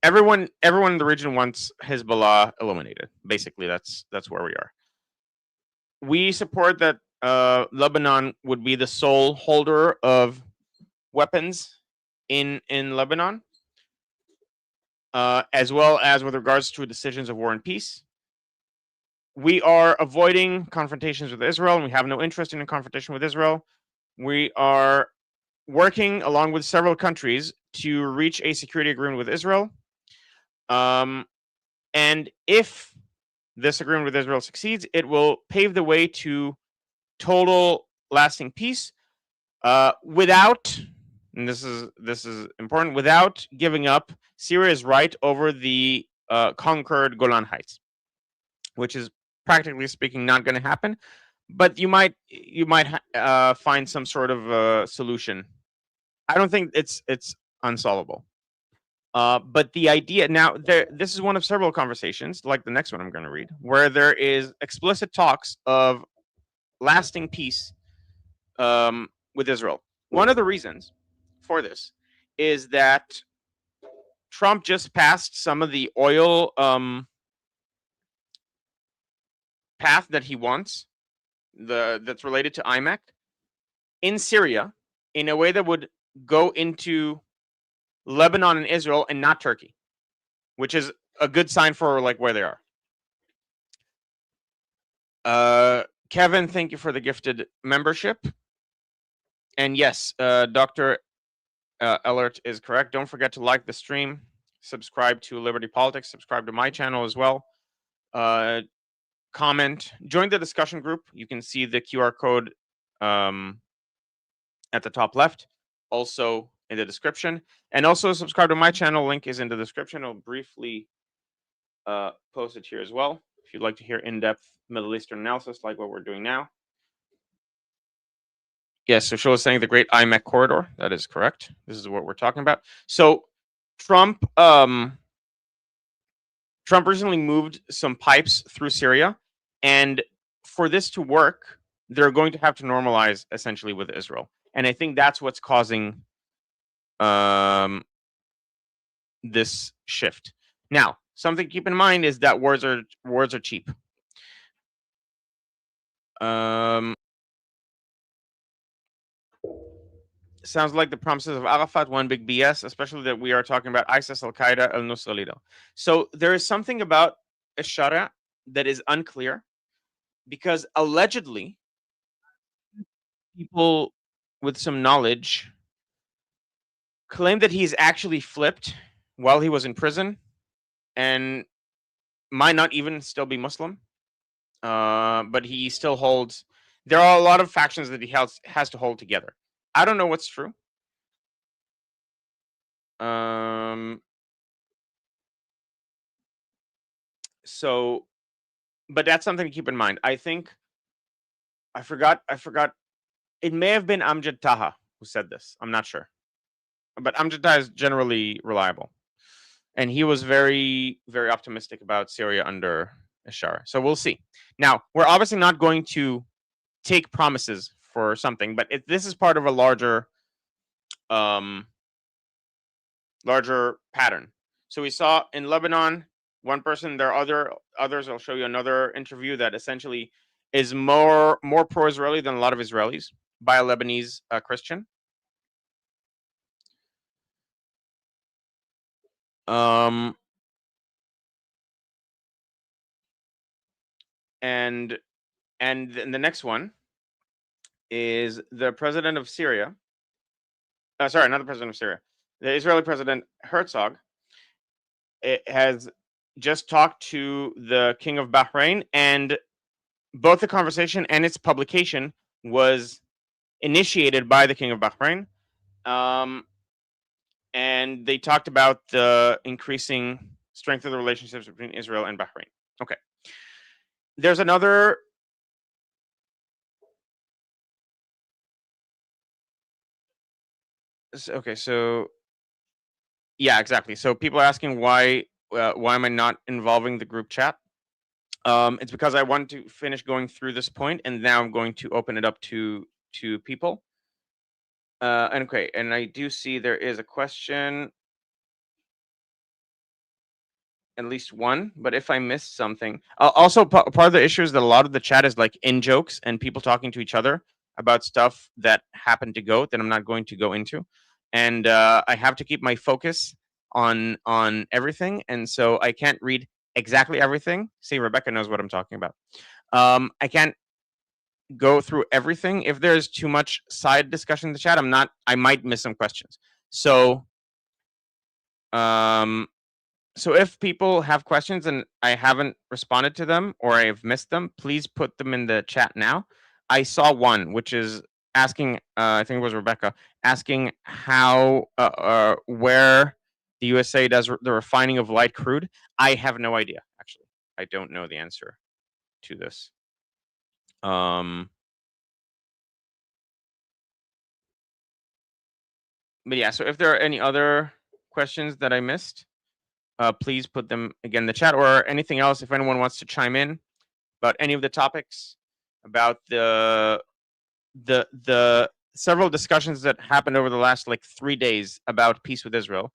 Everyone in the region wants Hezbollah eliminated. Basically, that's where we are. We support that Lebanon would be the sole holder of weapons in Lebanon, as well as with regards to decisions of war and peace. We are avoiding confrontations with Israel, and we have no interest in a confrontation with Israel. We are working along with several countries to reach a security agreement with Israel. And if this agreement with Israel succeeds, it will pave the way to total lasting peace without, and this is important, without giving up Syria's right over the conquered Golan Heights, which is practically speaking not going to happen. But you might find some sort of solution. I don't think it's unsolvable. But the idea now, this is one of several conversations, like the next one I'm going to read, where there is explicit talks of lasting peace with Israel. One of the reasons for this is that Trump just passed some of the oil path that he wants, that's related to IMEC, in Syria in a way that would go into Lebanon and Israel and not Turkey, which is a good sign for like where they are. Kevin, thank you for the gifted membership. And yes, Dr. Ellert is correct. Don't forget to like the stream, subscribe to Liberty Politics, subscribe to my channel as well. Comment, join the discussion group. You can see the QR code at the top left. also in the description. And also subscribe to my channel. Link is in the description. I'll briefly post it here as well if you'd like to hear in-depth Middle Eastern analysis like what we're doing now. Yes, so Shul is saying the Great IMEC corridor. That is correct. This is what we're talking about. So Trump recently moved some pipes through Syria, and for this to work, they're going to have to normalize essentially with Israel. And I think that's what's causing this shift. Now, something to keep in mind is that words are cheap. Sounds like the promises of Arafat, one big BS, especially that we are talking about ISIS, Al Qaeda, Al Nusra. So there is something about Sharia that is unclear, because allegedly people with some knowledge claim that he's actually flipped while he was in prison and might not even still be Muslim. But he still holds. There are a lot of factions that he has to hold together. I don't know what's true. So, but that's something to keep in mind. I think I forgot. It may have been Amjad Taha who said this. I'm not sure, but Amjad Taha is generally reliable, and he was very, very optimistic about Syria under Ashara. So we'll see. Now, we're obviously not going to take promises for something, but this is part of a larger pattern. So we saw in Lebanon, one person, there are others. I'll show you another interview that essentially is more pro-Israeli than a lot of Israelis by a Lebanese Christian. And the next one is the president of Syria. Sorry, not the president of Syria. The Israeli president Herzog has just talked to the king of Bahrain, and both the conversation and its publication was initiated by the king of Bahrain. And they talked about the increasing strength of the relationships between Israel and Bahrain. Okay. There's another. Okay, so yeah, exactly. So people are asking why am I not involving the group chat? It's because I want to finish going through this point, and now I'm going to open it up to people. And okay, and I do see there is a question, at least one, but if I missed something, also part of the issue is that a lot of the chat is like in jokes and people talking to each other about stuff that happened to go that I'm not going to go into, and I have to keep my focus on everything, and so I can't read exactly everything. See, Rebecca knows what I'm talking about. I can't go through everything. If there's too much side discussion in the chat, I might miss some questions. So so if people have questions and I haven't responded to them or I've missed them, please put them in the chat now. I saw one, which is asking, I think it was Rebecca, asking how, where the USA does the refining of light crude. I have no idea, actually. I don't know the answer to this. But yeah, so if there are any other questions that I missed, please put them again in the chat, or anything else if anyone wants to chime in about any of the topics, about the several discussions that happened over the last like 3 days about peace with Israel.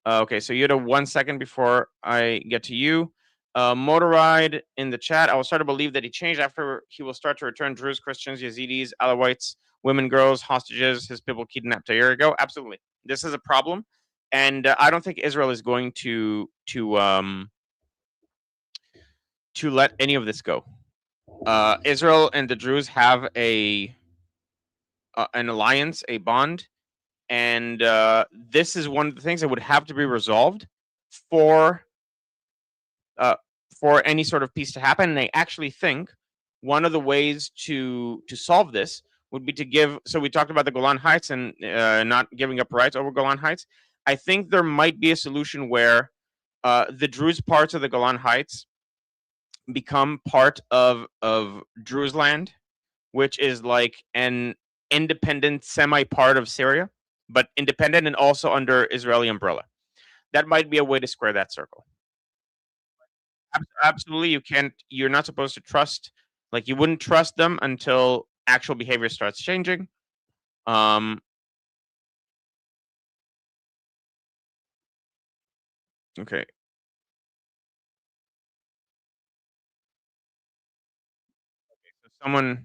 Okay, so you had 1 second before I get to you. Motorride in the chat. I will start to believe that he changed after he will start to return Druze, Christians, Yazidis, Alawites, women, girls, hostages, his people kidnapped a year ago. Absolutely, this is a problem, and I don't think Israel is going to let any of this go. Israel and the Druze have an alliance, a bond, and this is one of the things that would have to be resolved for any sort of peace to happen. And I actually think one of the ways to solve this would be to give. So we talked about the Golan Heights and not giving up rights over Golan Heights. I think there might be a solution where the Druze parts of the Golan Heights become part of Druze land, which is like an independent semi-part of Syria, but independent and also under Israeli umbrella. That might be a way to square that circle. Absolutely, you can't. You're not supposed to trust. Like you wouldn't trust them until actual behavior starts changing. Okay. So someone,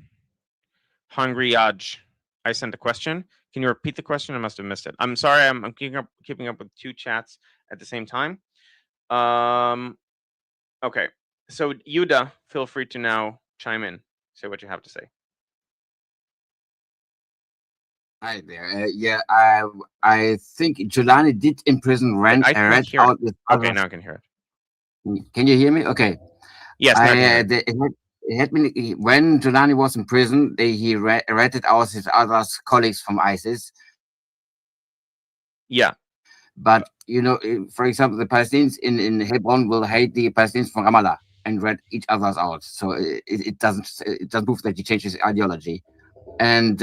Hungry Yaj, I sent a question. Can you repeat the question? I must have missed it. I'm sorry. I'm keeping up with two chats at the same time. Okay. So Yuda, feel free to now chime in. Say what you have to say. Hi there. Yeah, I think Giuliani did imprison Red I can't hear out it. with Okay, other. now I can hear it. Can you hear me? Okay. Yes, now I can hear it. It had been when Giuliani was in prison. He ratted out his other colleagues from ISIS. Yeah. But you know, for example, the Palestinians in Hebron will hate the Palestinians from Ramallah and rat each other's out. So it doesn't prove that he changed his ideology. And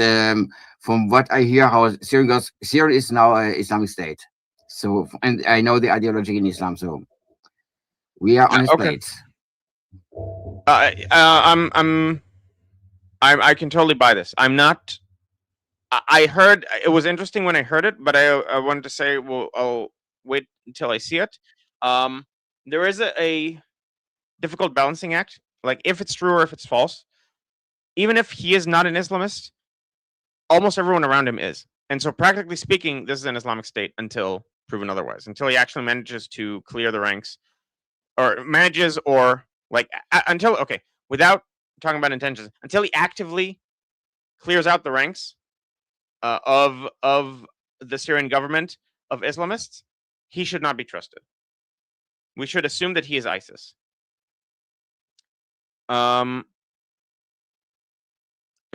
from what I hear, how Syria goes, Syria is now an Islamic State. So, and I know the ideology in Islam. So we are on his plate. I can totally buy this. I'm not. I heard it was interesting when I heard it, but I wanted to say, well, I'll wait until I see it. There is a difficult balancing act. Like if it's true or if it's false, even if he is not an Islamist, almost everyone around him is. And so practically speaking, this is an Islamic State until proven otherwise, until he actually manages to clear the ranks or manages or like until, okay, without talking about intentions, until he actively clears out the ranks of the Syrian government of Islamists, he should not be trusted. We should assume that he is ISIS.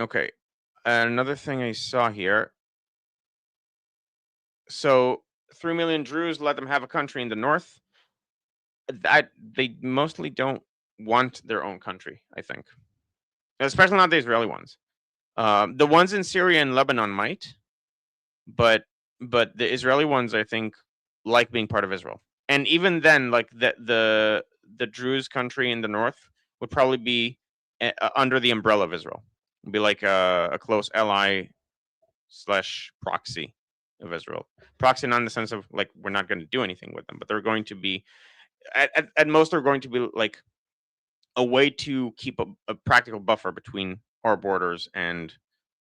Okay. Another thing I saw here. So 3 million Druze, let them have a country in the north. They mostly don't want their own country, I think. Especially not the Israeli ones. The ones in Syria and Lebanon might, but the Israeli ones, I think, like being part of Israel. And even then, like the Druze country in the north would probably be under the umbrella of Israel. It'd be like a close ally / proxy of Israel. Proxy not in the sense of like we're not going to do anything with them, but they're going to be at most they're going to be like a way to keep a practical buffer between our borders and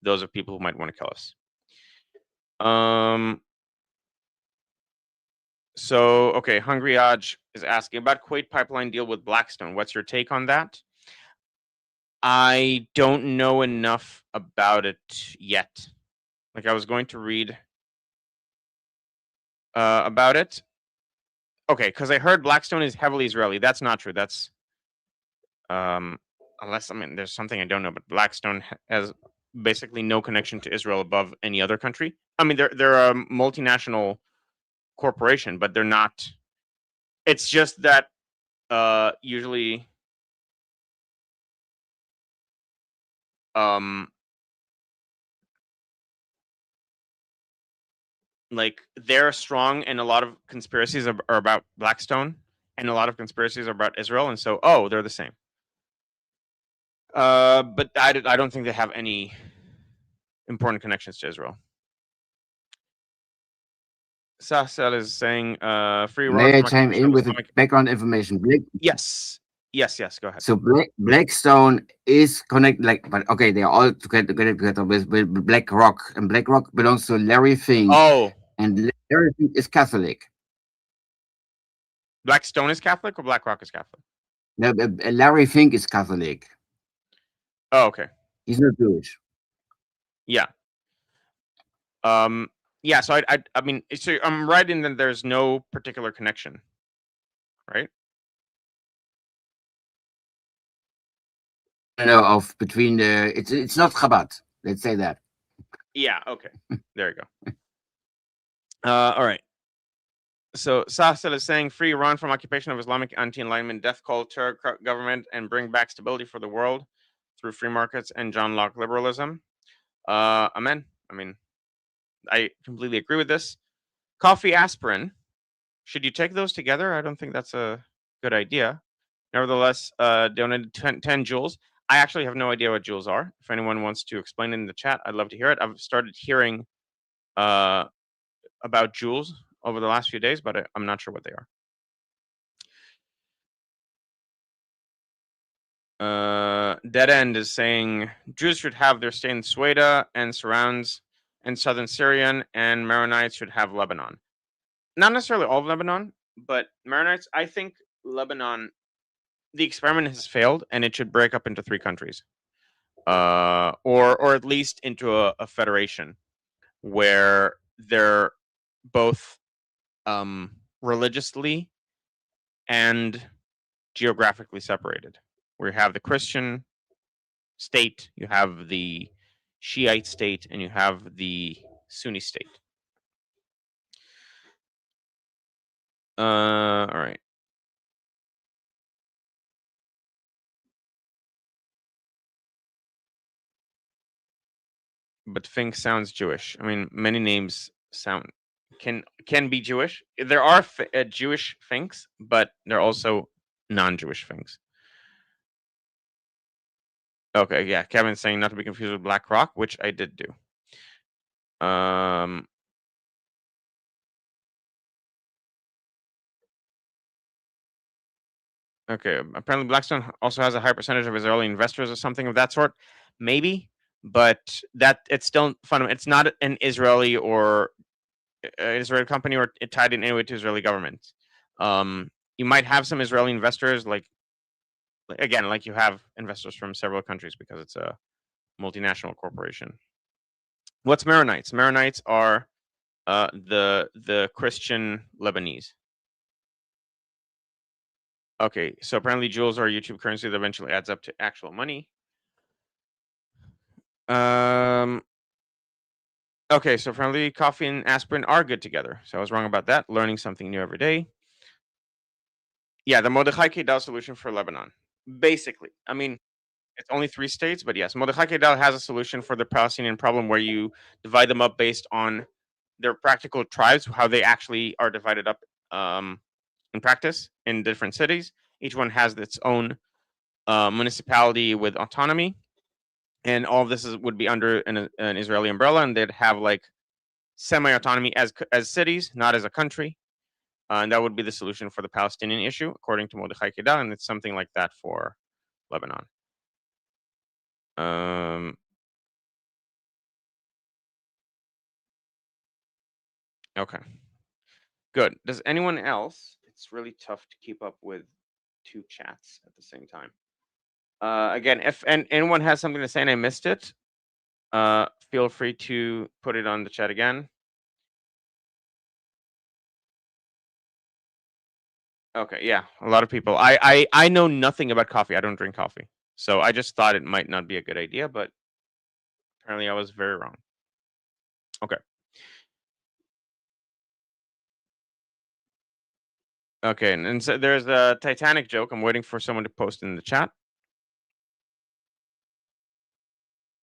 those of people who might want to kill us. So okay, Hungry Aj is asking about Kuwait pipeline deal with Blackstone. What's your take on that? I don't know enough about it yet. Like I was going to read about it. Okay, because I heard Blackstone is heavily Israeli. That's not true. That's unless, I mean, there's something I don't know, but Blackstone has basically no connection to Israel above any other country. I mean, they're a multinational corporation, but they're not. It's just that usually like they're strong, and a lot of conspiracies are about Blackstone, and a lot of conspiracies are about Israel, and so they're the same. But I don't think they have any important connections to Israel. Sassel is saying free. May I chime in with background information? Yes. Go ahead. So Blackstone is connected, but okay, they are all together with BlackRock, and BlackRock belongs to Larry Fink. Oh, and Larry Fink is Catholic. Blackstone is Catholic or BlackRock is Catholic? No, Larry Fink is Catholic. Oh, okay. He's not Jewish. Yeah. Yeah. So I mean, so I'm right in that there's no particular connection, right? No, between the it's not Chabad. Let's say that. Yeah. Okay. There you go. All right. So Sahsel is saying, free Iran from occupation of Islamic anti-enlightenment death call Turk government and bring back stability for the world through free markets and John Locke liberalism. Amen. I mean, I completely agree with this. Coffee, aspirin. Should you take those together? I don't think that's a good idea. Nevertheless, donated 10 joules. I actually have no idea what joules are. If anyone wants to explain it in the chat, I'd love to hear it. I've started hearing about joules over the last few days, but I'm not sure what they are. Dead End is saying Jews should have their stay in Sueda and surrounds and southern Syrian, and Maronites should have Lebanon. Not necessarily all of Lebanon, but Maronites, I think Lebanon, the experiment has failed, and it should break up into 3 countries, or at least into a federation where they're both religiously and geographically separated. Where you have the Christian state, you have the Shiite state, and you have the Sunni state. All right. But Fink sounds Jewish. I mean, many names can be Jewish. There are Jewish Finks, but there are also non-Jewish Finks. Okay, yeah. Kevin's saying not to be confused with Black Rock, which I did do. Okay, apparently Blackstone also has a high percentage of Israeli investors or something of that sort. Maybe, but that it's still fundamental. It's not an Israeli or Israeli company or tied in any way to Israeli government. You might have some Israeli investors, like you have investors from several countries because it's a multinational corporation. What's Maronites? Maronites are the Christian Lebanese. Okay, so apparently joules are a YouTube currency that eventually adds up to actual money. Okay, so apparently coffee and aspirin are good together. So I was wrong about that. Learning something new every day. Yeah, the Mordechai Kedal solution for Lebanon. Basically, I mean, it's only 3 states, but yes, Mordechai Kedal has a solution for the Palestinian problem where you divide them up based on their practical tribes, how they actually are divided up in practice in different cities. Each one has its own municipality with autonomy, and all of this would be under an Israeli umbrella, and they'd have like semi-autonomy as cities, not as a country. And that would be the solution for the Palestinian issue, according to Mordechai Kedal, and it's something like that for Lebanon. Okay. Good. Does anyone else? It's really tough to keep up with 2 chats at the same time. Again, if anyone has something to say and I missed it, feel free to put it on the chat again. Okay, yeah, a lot of people. I know nothing about coffee. I don't drink coffee, so I just thought it might not be a good idea, but apparently I was very wrong. Okay. Okay, and so there's a Titanic joke. I'm waiting for someone to post in the chat.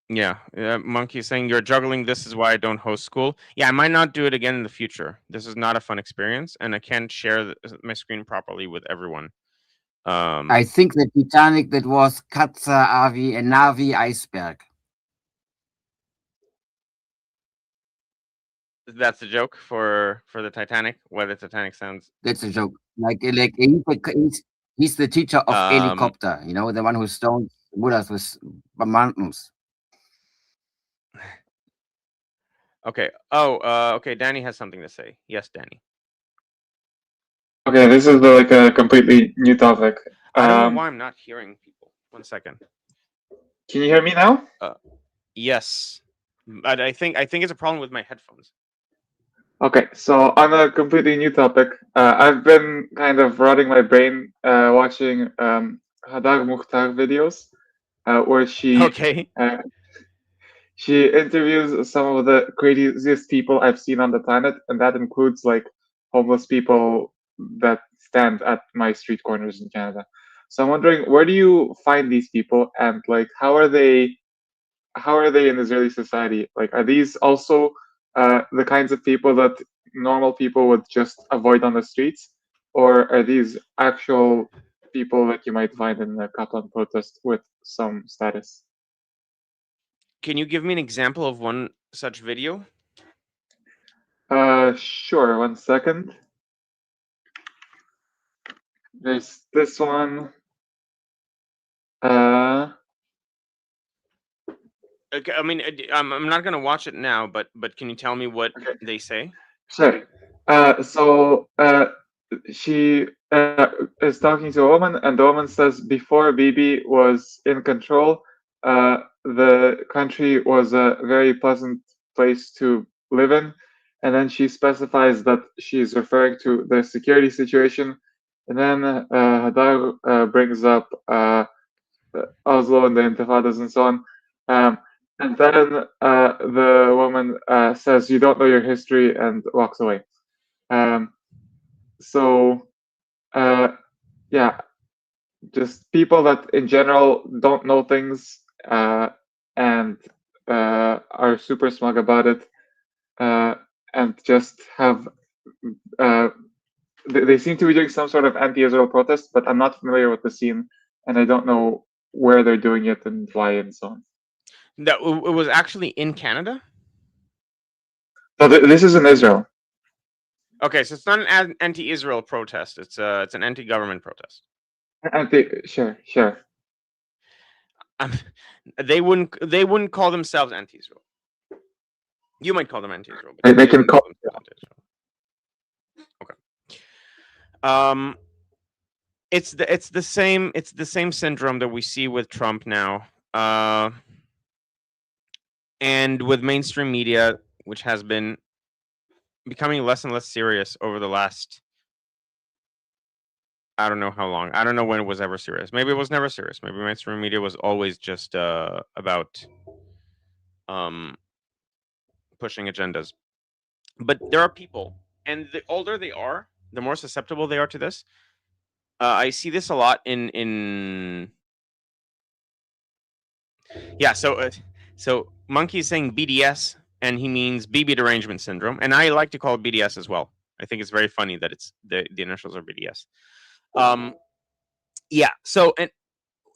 Yeah, Monkey saying you're juggling. This is why I don't host school. Yeah, I might not do it again in the future. This is not a fun experience, and I can't share my screen properly with everyone. I think the Titanic that was Katza, Avi, and Navi Iceberg. That's a joke for the Titanic. Why the Titanic sounds. That's a joke. Like he's the teacher of helicopter. You know, the one who stoned Buddhas with mountains. Okay. Oh, okay. Danny has something to say. Yes, Danny. Okay, this is like a completely new topic. I don't know why I'm not hearing people. 1 second. Can you hear me now? Yes. I think it's a problem with my headphones. Okay, so on a completely new topic, I've been kind of rotting my brain watching Hadar Mukhtar videos, where she she interviews some of the craziest people I've seen on the planet, and that includes like homeless people that stand at my street corners in Canada. So I'm wondering, where do you find these people, and like how are they in Israeli society? Like, are these also the kinds of people that normal people would just avoid on the streets, or are these actual people that you might find in a Kaplan protest with some status? Can you give me an example of one such video? Sure. 1 second. There's this one. Okay, I mean, I'm not gonna watch it now, but can you tell me what Okay. they say? Sure. She is talking to a woman, and the woman says, before Bibi was in control, the country was a very pleasant place to live in. And then she specifies that she's referring to the security situation. And then Hadar brings up Oslo and the Intifadas and so on. And then the woman says, "You don't know your history," and walks away. Yeah, just people that in general don't know things and are super smug about it, and just have. They seem to be doing some sort of anti-Israel protest, but I'm not familiar with the scene, and I don't know where they're doing it and why and so on. That it was actually in Canada. So this is in Israel. Okay, so it's not an anti-Israel protest. It's an anti-government protest. Sure. They wouldn't call themselves anti-Israel. You might call them anti-Israel. But They can wouldn't call. themselves anti-Israel. Okay. It's the same syndrome that we see with Trump now, and with mainstream media, which has been becoming less and less serious over the last, I don't know how long. I don't know when it was ever serious. Maybe it was never serious. Maybe mainstream media was always just about pushing agendas. But there are people, and the older they are, the more susceptible they are to this. I see this a lot in yeah. So Monkey is saying BDS, and he means BB derangement syndrome, and I like to call it BDS as well. I think it's very funny that it's the initials are BDS. Yeah. So and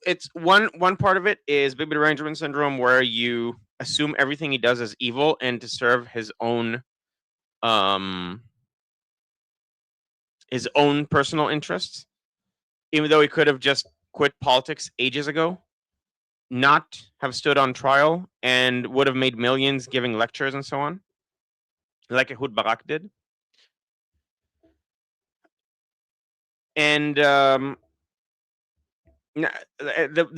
it's one part of it is BB derangement syndrome, where you assume everything he does is evil and to serve his own personal interests, even though he could have just quit politics ages ago, not have stood on trial, and would have made millions giving lectures and so on, like Ehud Barak did. And the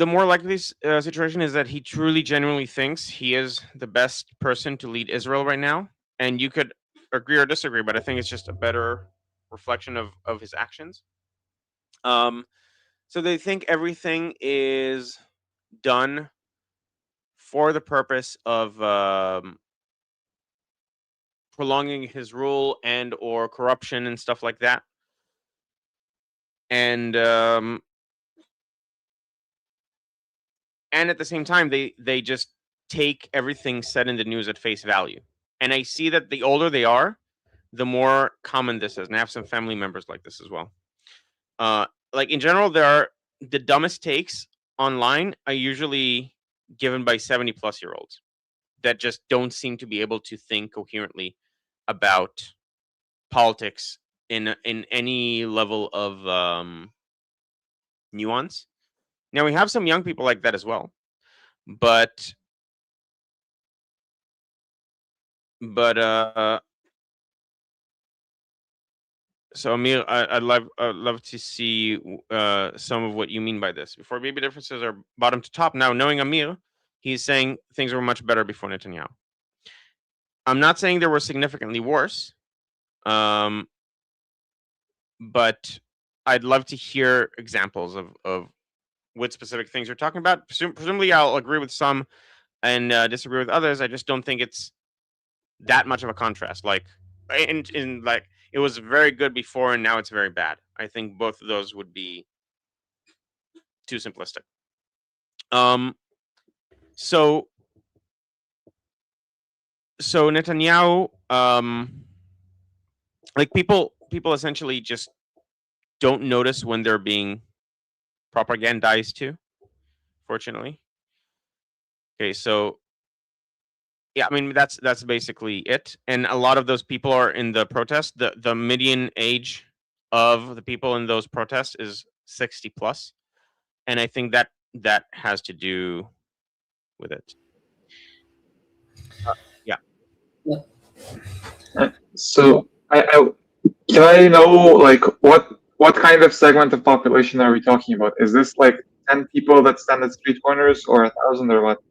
more likely situation is that he truly, genuinely thinks he is the best person to lead Israel right now. And you could agree or disagree, but I think it's just a better reflection of his actions. So they think everything is done for the purpose of prolonging his rule and or corruption and stuff like that. And at the same time, they just take everything said in the news at face value. And I see that the older they are, the more common this is. And I have some family members like this as well. Like in general, the dumbest takes online are usually given by 70-plus-year-olds that just don't seem to be able to think coherently about politics in any level of nuance. Now we have some young people like that as well, but so Amir, I'd love to see some of what you mean by this. Before, maybe differences are bottom to top. Now, knowing Amir, he's saying things were much better before Netanyahu. I'm not saying they were significantly worse, but I'd love to hear examples of what specific things you're talking about. Presumably, I'll agree with some and disagree with others. I just don't think it's that much of a contrast. Like in like it was very good before and now it's very bad. I think both of those would be too simplistic. So Netanyahu, like people essentially just don't notice when they're being propagandized to, fortunately. Okay, so yeah, I mean that's basically it. And a lot of those people are in the protest. The median age of the people in those protests is 60 plus. And I think that has to do with it. Yeah. So I can I know like what kind of segment of population are we talking about? Is this like 10 people that stand at street corners, or 1,000, or what?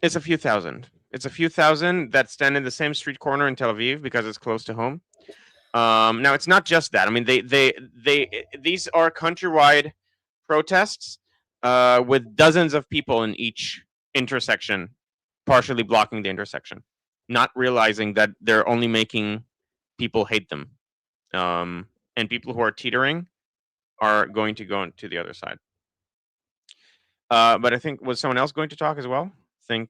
It's a few thousand. It's a few thousand that stand in the same street corner in Tel Aviv because it's close to home. Now it's not just that. I mean, these are countrywide protests with dozens of people in each intersection, partially blocking the intersection, not realizing that they're only making people hate them, and people who are teetering are going to go to the other side. But I think, was someone else going to talk as well? Yeah.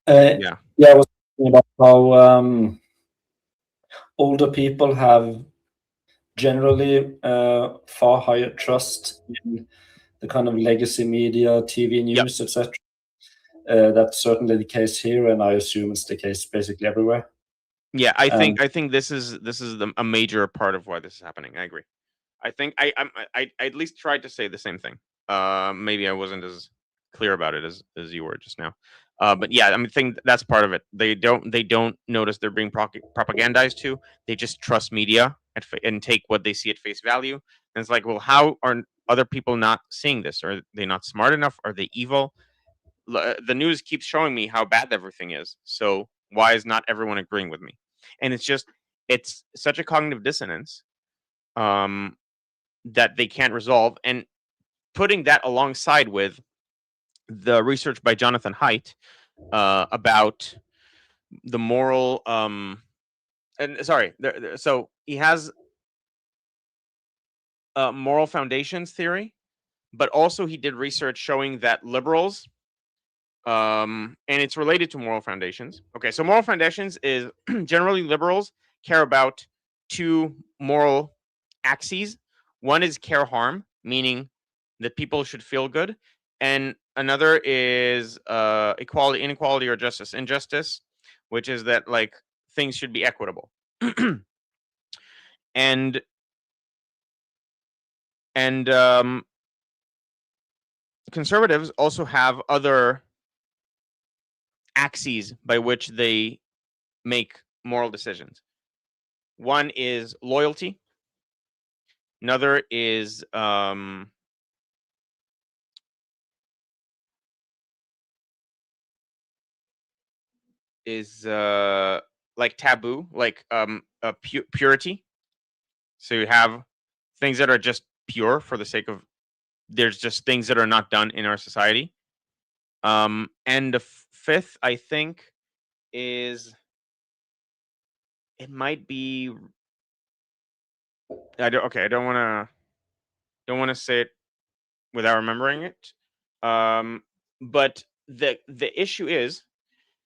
I was thinking about how older people have generally far higher trust in the kind of legacy media, TV news, etc. That's certainly the case here, and I assume it's the case basically everywhere. Yeah, I think this is a major part of why this is happening. I agree. I think I at least tried to say the same thing. Maybe I wasn't as clear about it as you were just now. But yeah, I mean, I think that's part of it. They don't notice they're being propagandized to. They just trust media and take what they see at face value. And it's like, well, how are other people not seeing this? Are they not smart enough? Are they evil? The news keeps showing me how bad everything is. So why is not everyone agreeing with me? And it's such a cognitive dissonance that they can't resolve. And putting that alongside with the research by Jonathan Haidt about the moral so he has moral foundations theory, but also he did research showing that liberals, and it's related to moral foundations. Okay, so moral foundations is generally liberals care about two moral axes. One is care harm, meaning that people should feel good, and another is equality, inequality, or justice, injustice, which is that like things should be equitable. and conservatives also have other axes by which they make moral decisions. One is loyalty. Another is like taboo, like purity. So you have things that are just pure for the sake of, there's just things that are not done in our society. And the fifth, I think, is, it might be, I don't want to say it without remembering it. But the issue is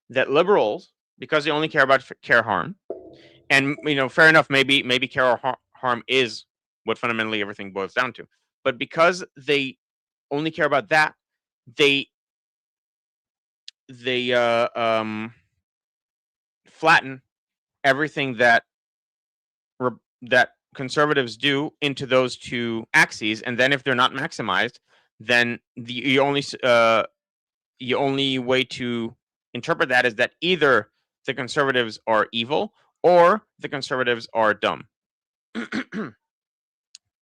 that liberals, because they only care about care harm, and fair enough, maybe care or harm is what fundamentally everything boils down to, but because they only care about that, they flatten everything that conservatives do into those two axes, and then if they're not maximized, then the only way to interpret that is that either the conservatives are evil or the conservatives are dumb.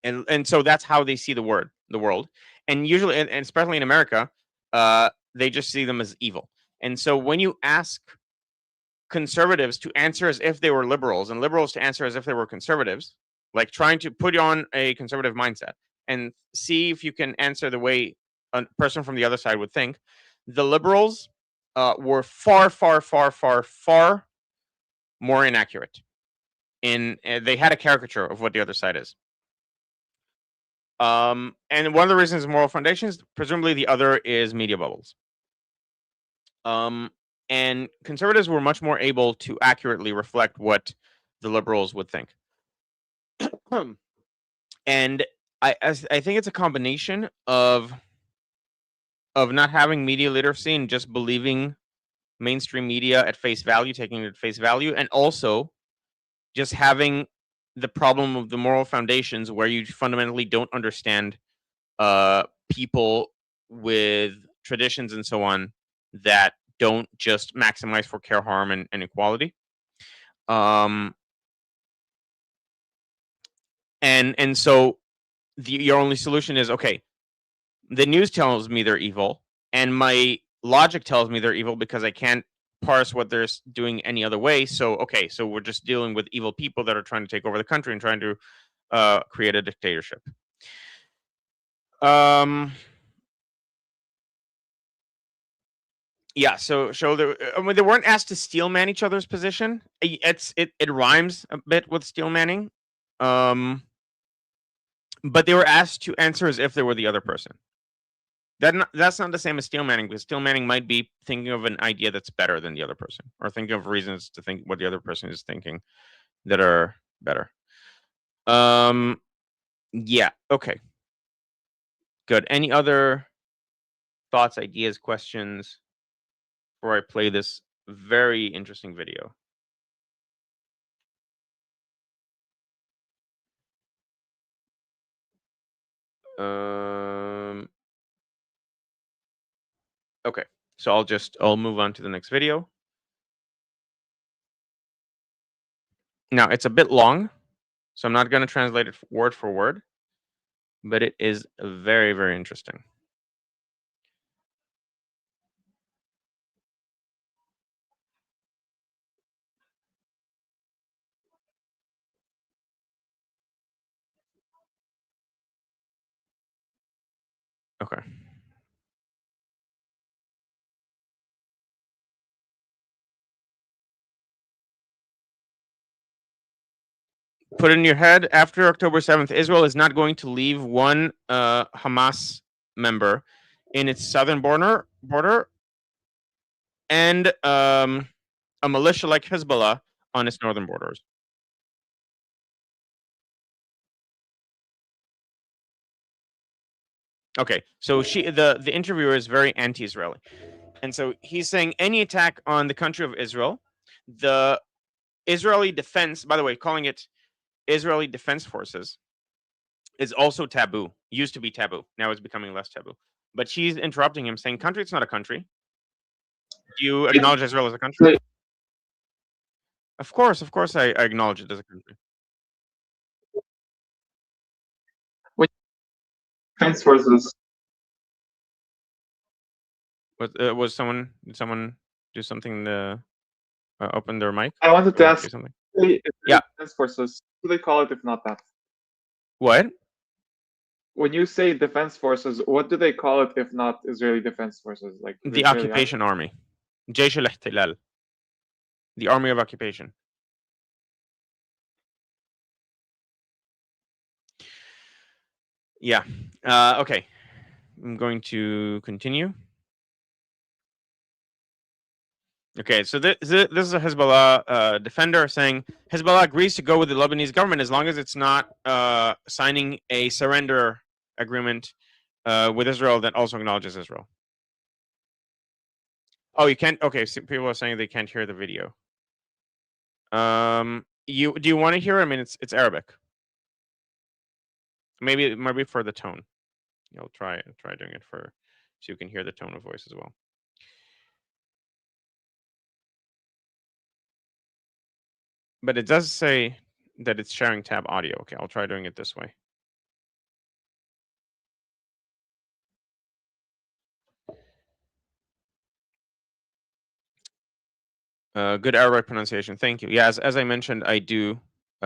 and so that's how they see the world, and usually, and especially in America, they just see them as evil. And so when you ask conservatives to answer as if they were liberals, and liberals to answer as if they were conservatives, like trying to put on a conservative mindset and see if you can answer the way a person from the other side would think, the liberals were far, far, far, far, far more inaccurate. They had a caricature of what the other side is. And one of the reasons moral foundations, presumably the other is media bubbles. And conservatives were much more able to accurately reflect what the liberals would think. And I think it's a combination of not having media literacy and just believing mainstream media at face value, taking it at face value, and also just having the problem of the moral foundations where you fundamentally don't understand people with traditions and so on that don't just maximize for care, harm, and equality. And so your only solution is, okay, the news tells me they're evil, and my logic tells me they're evil because I can't parse what they're doing any other way. So, okay, so we're just dealing with evil people that are trying to take over the country and trying to create a dictatorship. Yeah, so they weren't asked to steel man each other's position. It rhymes a bit with steel manning. But they were asked to answer as if they were the other person. That's not the same as steel manning, because steel manning might be thinking of an idea that's better than the other person, or thinking of reasons to think what the other person is thinking that are better. Yeah, okay. Good. Any other thoughts, ideas, questions before I play this very interesting video? Okay, so I'll move on to the next video. Now, it's a bit long, so I'm not going to translate it word for word, but it is very, very interesting. Okay. Put it in your head, after October 7th, Israel is not going to leave one Hamas member in its southern border and a militia like Hezbollah on its northern borders. Okay, so the interviewer is very anti-Israeli. And so he's saying any attack on the country of Israel, the Israeli defense, by the way, calling it Israeli Defense Forces, is also taboo. Used to be taboo. Now it's becoming less taboo. But she's interrupting him, saying, country, it's not a country. Do you acknowledge Israel as a country? Of course, I acknowledge it as a country. Defense forces. Did someone do something to open their mic? I wanted to ask something. Yeah. Defense forces. What do they call it if not that? What? When you say defense forces, what do they call it if not Israeli defense forces? Like the occupation army, Jaysh al-Ihtilal, the army of occupation. Yeah. Okay. I'm going to continue. Okay, so this is a Hezbollah defender saying Hezbollah agrees to go with the Lebanese government as long as it's not signing a surrender agreement with Israel that also acknowledges Israel. Oh, you can't. Okay, so people are saying they can't hear the video. Do you want to hear? I mean, it's Arabic. Maybe for the tone. I'll try doing it so you can hear the tone of voice as well. But it does say that it's sharing tab audio. Okay, I'll try doing it this way. Good Arabic pronunciation. Thank you. Yeah, as I mentioned, I do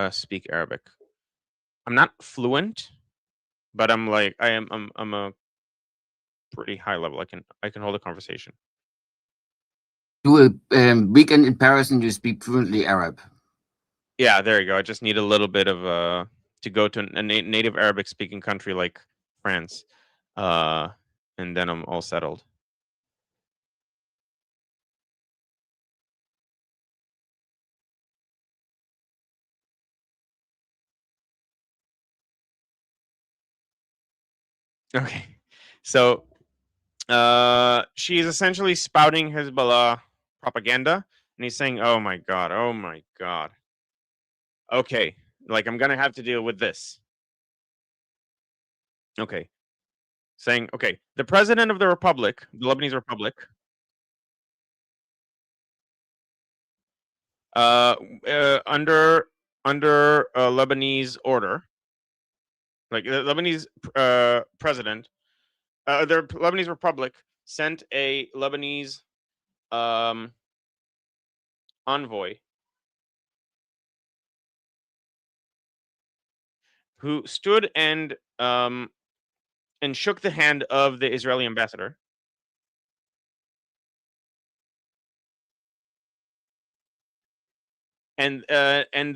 speak Arabic. I'm not fluent, but I'm a pretty high level. I can hold a conversation. Do a weekend in Paris and you speak fluently Arab. Yeah, there you go. I just need a little bit of to go to a native Arabic speaking country like France, and then I'm all settled. Okay, so she's essentially spouting Hezbollah propaganda, and he's saying, "Oh my god, oh my god." Okay, like I'm gonna have to deal with this. Okay, saying, okay, the president of the Republic, the Lebanese Republic, under Lebanese order, like the Lebanese president, the Lebanese Republic sent a Lebanese envoy who stood and shook the hand of the Israeli ambassador. And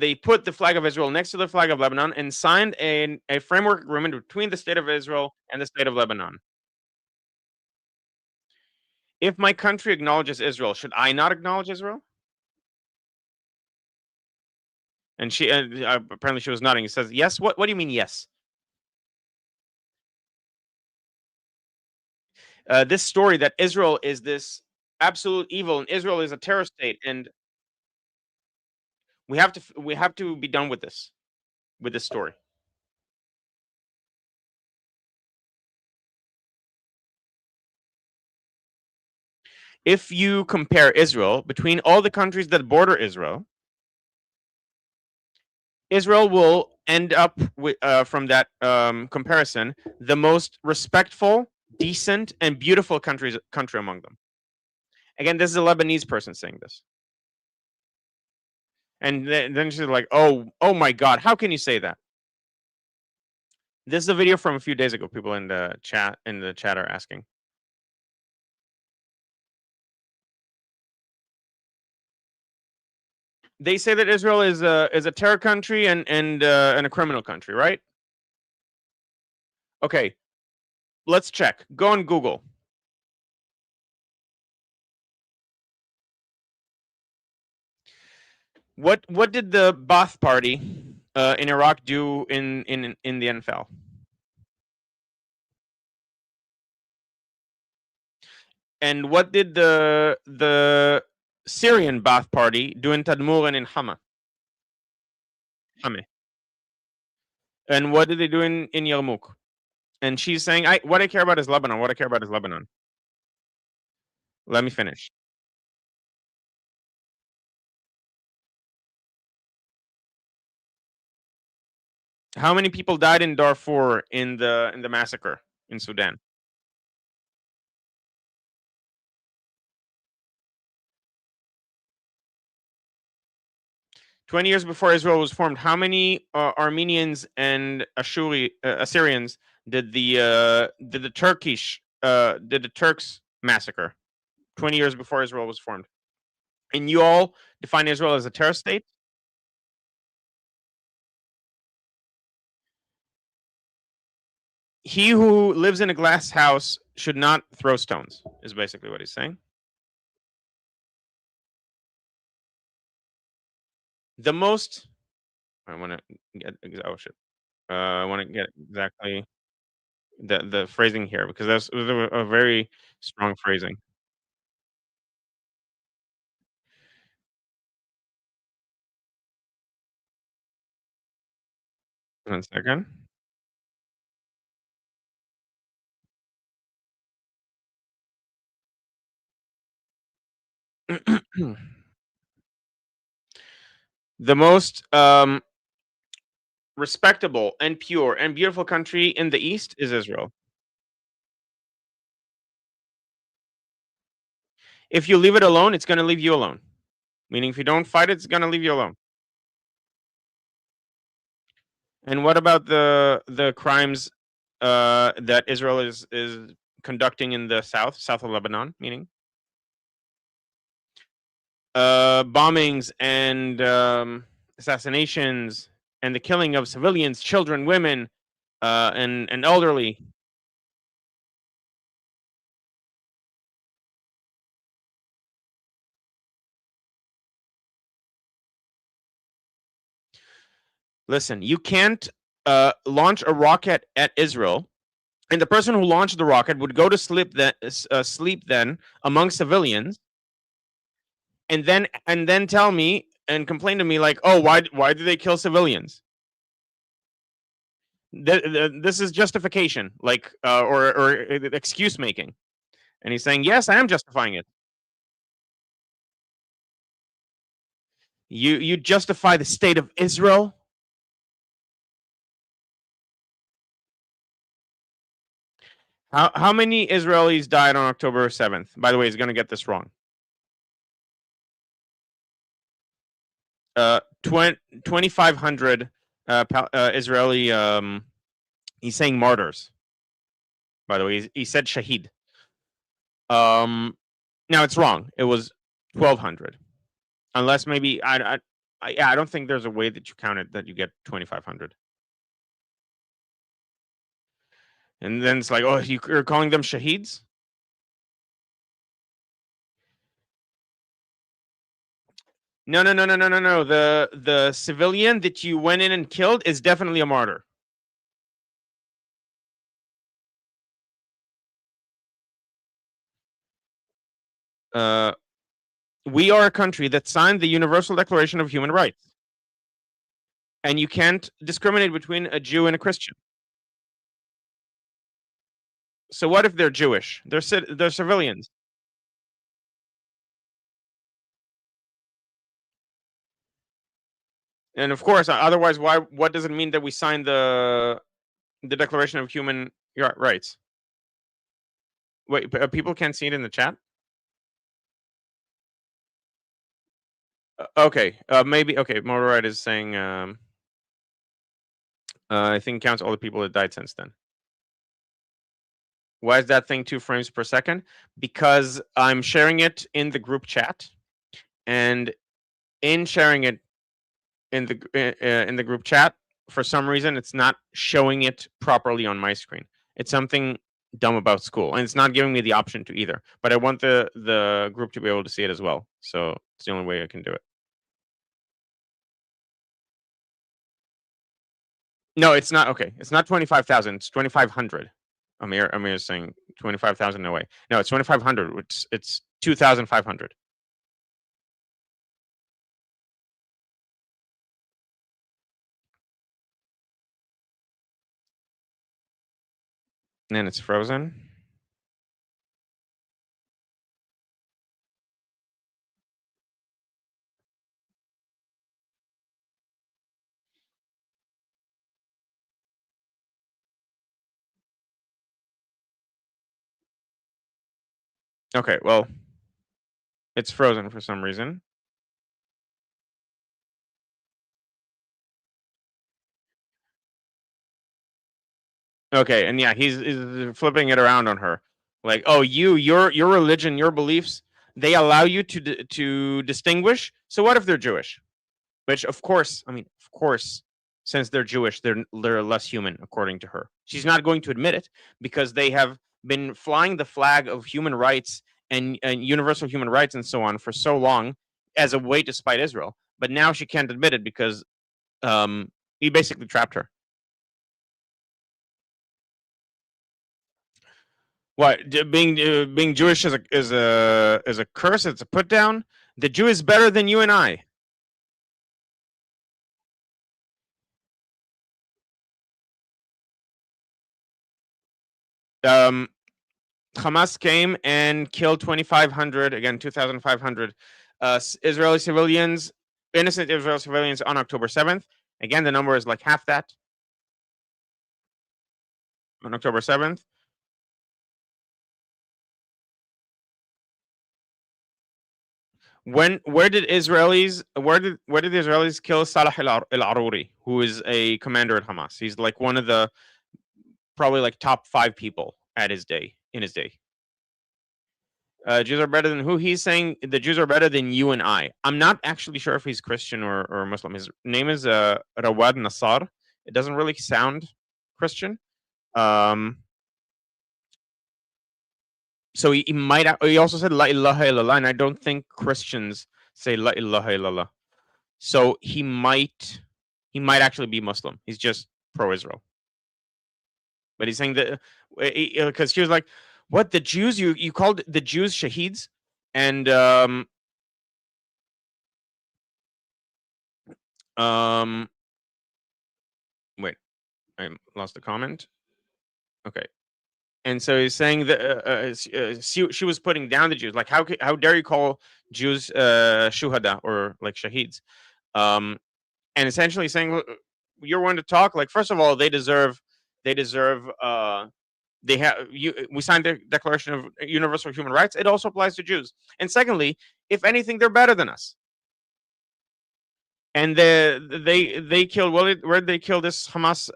they put the flag of Israel next to the flag of Lebanon and signed a framework agreement between the state of Israel and the state of Lebanon. If my country acknowledges Israel, should I not acknowledge Israel? And she apparently she was nodding. He says, yes. What do you mean, yes? This story that Israel is this absolute evil and Israel is a terror state, and we have to be done with this story. If you compare Israel between all the countries that border Israel, Israel will end up with, from that comparison, the most respectful, decent, and beautiful country among them. Again, this is a Lebanese person saying this. And then she's like, oh my God, how can you say that? This is a video from a few days ago. People in the chat are asking. They say that Israel is a terror country and a criminal country, right? Okay, let's check. Go on Google. What did the Ba'ath Party in Iraq do in the NFL? And what did the Syrian Ba'ath Party do in Tadmur and in Hama? And what did they do in Yarmouk? And she's saying, what I care about is Lebanon. What I care about is Lebanon. Let me finish. How many people died in Darfur in the massacre in Sudan? "20 years before Israel was formed, how many Armenians and Assyrians did the Turks massacre? 20 years before Israel was formed. And you all define Israel as a terror state? He who lives in a glass house should not throw stones, is basically what he's saying. The most, I want to get, oh shit. I want to get exactly the phrasing here, because that's a very strong phrasing. One second. The most respectable and pure and beautiful country in the East is Israel. If you leave it alone, it's going to leave you alone. Meaning, if you don't fight it, it's going to leave you alone. And what about the crimes that Israel is conducting in the south of Lebanon, meaning bombings and assassinations and the killing of civilians, children, women, and elderly. Listen, you can't launch a rocket at Israel, and the person who launched the rocket would go to sleep then among civilians, and then tell me and complain to me like, oh, why do they kill civilians? This is justification, like or excuse making, and he's saying, yes, I am justifying it. You justify the state of Israel? How many Israelis died on October 7th? By the way, he's going to get this wrong. 2,500 Israeli. He's saying martyrs. By the way, he said shahid. Now it's wrong. It was 1,200, unless maybe I don't think there's a way that you count it that you get 2,500. And then it's like, oh, you're calling them shaheeds? No. The civilian that you went in and killed is definitely a martyr. We are a country that signed the Universal Declaration of Human Rights. And you can't discriminate between a Jew and a Christian. So what if they're Jewish? They're civilians. And of course, otherwise, what does it mean that we signed the Declaration of Human Rights? Wait, people can't see it in the chat? Okay, maybe. Okay, Motorride is saying, I think counts all the people that died since then. Why is that thing 2 frames per second? Because I'm sharing it in the group chat, and in sharing it in the group chat, for some reason, it's not showing it properly on my screen. It's something dumb about school, and it's not giving me the option to either. But I want the group to be able to see it as well, so it's the only way I can do it. No, it's not. Okay, it's not 25,000. It's 2,500. Amir is saying 25,000. No way. No, it's 2,500. It's 2,500. And then it's frozen. Okay, well, it's frozen for some reason. Okay, and yeah, he's flipping it around on her, like, oh, your religion, your beliefs, they allow you to distinguish. So what if they're Jewish? Which, of course, since they're Jewish, they're less human, according to her. She's not going to admit it because they have been flying the flag of human rights and universal human rights and so on for so long as a way to spite Israel. But now she can't admit it because he basically trapped her. What, being Jewish is a curse? It's a put down. The Jew is better than you and I. Hamas came and killed 2,500, again 2,500 Israeli civilians, innocent Israeli civilians on October 7th. Again, the number is like half that on October 7th. Where did the Israelis kill Salah al-Aruri, who is a commander at Hamas? He's like one of the probably like top 5 people at his day in his day. Jews are better than who? He's saying the Jews are better than you and I. I'm not actually sure if he's Christian or Muslim. His name is Rawad Nassar. It doesn't really sound Christian. So he might. He also said La ilaha illallah, and I don't think Christians say La ilaha illallah. So he might actually be Muslim. He's just pro-Israel. But he's saying that because he was like, "What, the Jews? You called the Jews shaheeds?" And wait, I lost the comment. Okay. And so he's saying that she was putting down the Jews. Like, how dare you call Jews shuhada or like shaheeds? And essentially saying, you're one to talk. Like, first of all, they deserve. They have we signed the Declaration of Universal Human Rights. It also applies to Jews. And secondly, if anything, they're better than us. And they killed. Well, where did they kill this Hamas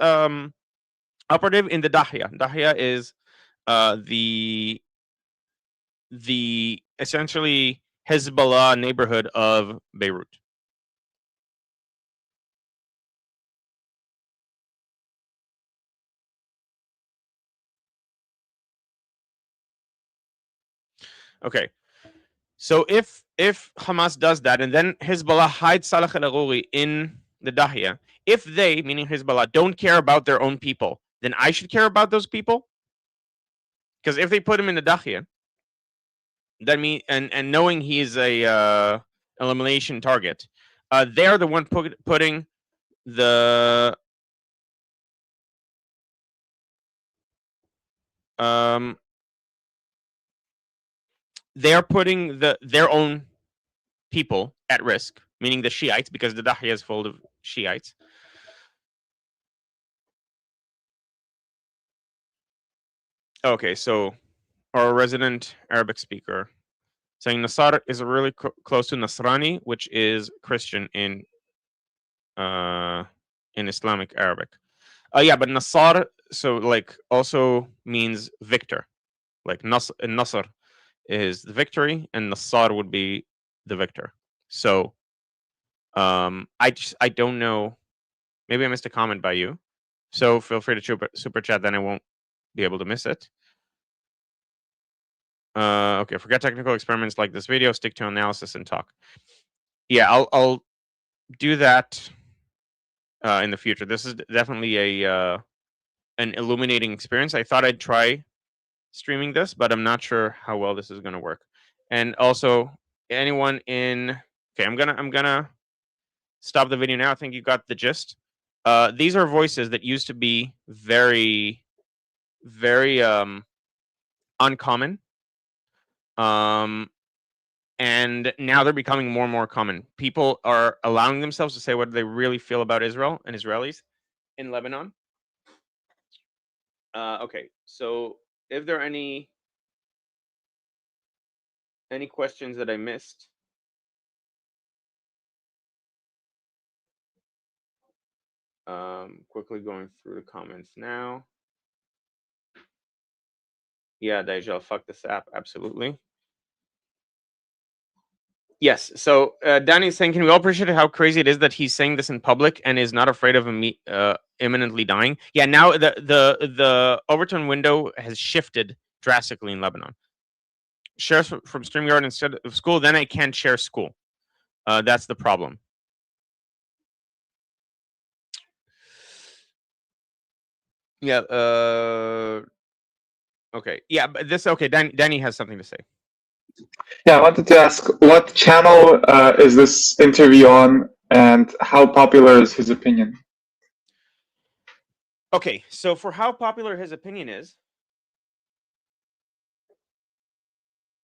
operative? In the Dahya. Dahya is the essentially Hezbollah neighborhood of Beirut. Okay, so if Hamas does that, and then Hezbollah hides Salah al-Arouri in the Dahya, if they, meaning Hezbollah, don't care about their own people, then I should care about those people. Because if they put him in the Dahya, that mean and knowing he's a elimination target, they're the one putting the they're putting their own people at risk, meaning the Shiites, because the Dahya is full of Shiites. Okay, so our resident Arabic speaker saying Nasar is really close to Nasrani, which is Christian in Islamic Arabic. Yeah, but Nasar so like also means victor. Like Nasr is the victory, and Nasar would be the victor. So I don't know. Maybe I missed a comment by you. So feel free to super chat, then I won't be able to miss it. Okay, forget technical experiments like this video, stick to analysis and talk. Yeah, I'll do that in the future. This is definitely an illuminating experience. I thought I'd try streaming this, but I'm not sure how well this is going to work. And also, anyone in okay, I'm gonna stop the video now. I think you got the gist. These are voices that used to be very uncommon. And now they're becoming more and more common. People are allowing themselves to say what they really feel about Israel and Israelis in Lebanon. Okay, so if there are any questions that I missed, quickly going through the comments now. Yeah, Dajjal, fuck this app, absolutely. Yes, so Danny's saying, can we all appreciate how crazy it is that he's saying this in public and is not afraid of imminently dying? Yeah, now the overturn window has shifted drastically in Lebanon. Share from StreamYard instead of school, then I can't share school. That's the problem. Yeah. Okay. Yeah, but this okay. Danny has something to say. Yeah, I wanted to ask, what channel is this interview on, and how popular is his opinion? Okay, so for how popular his opinion is,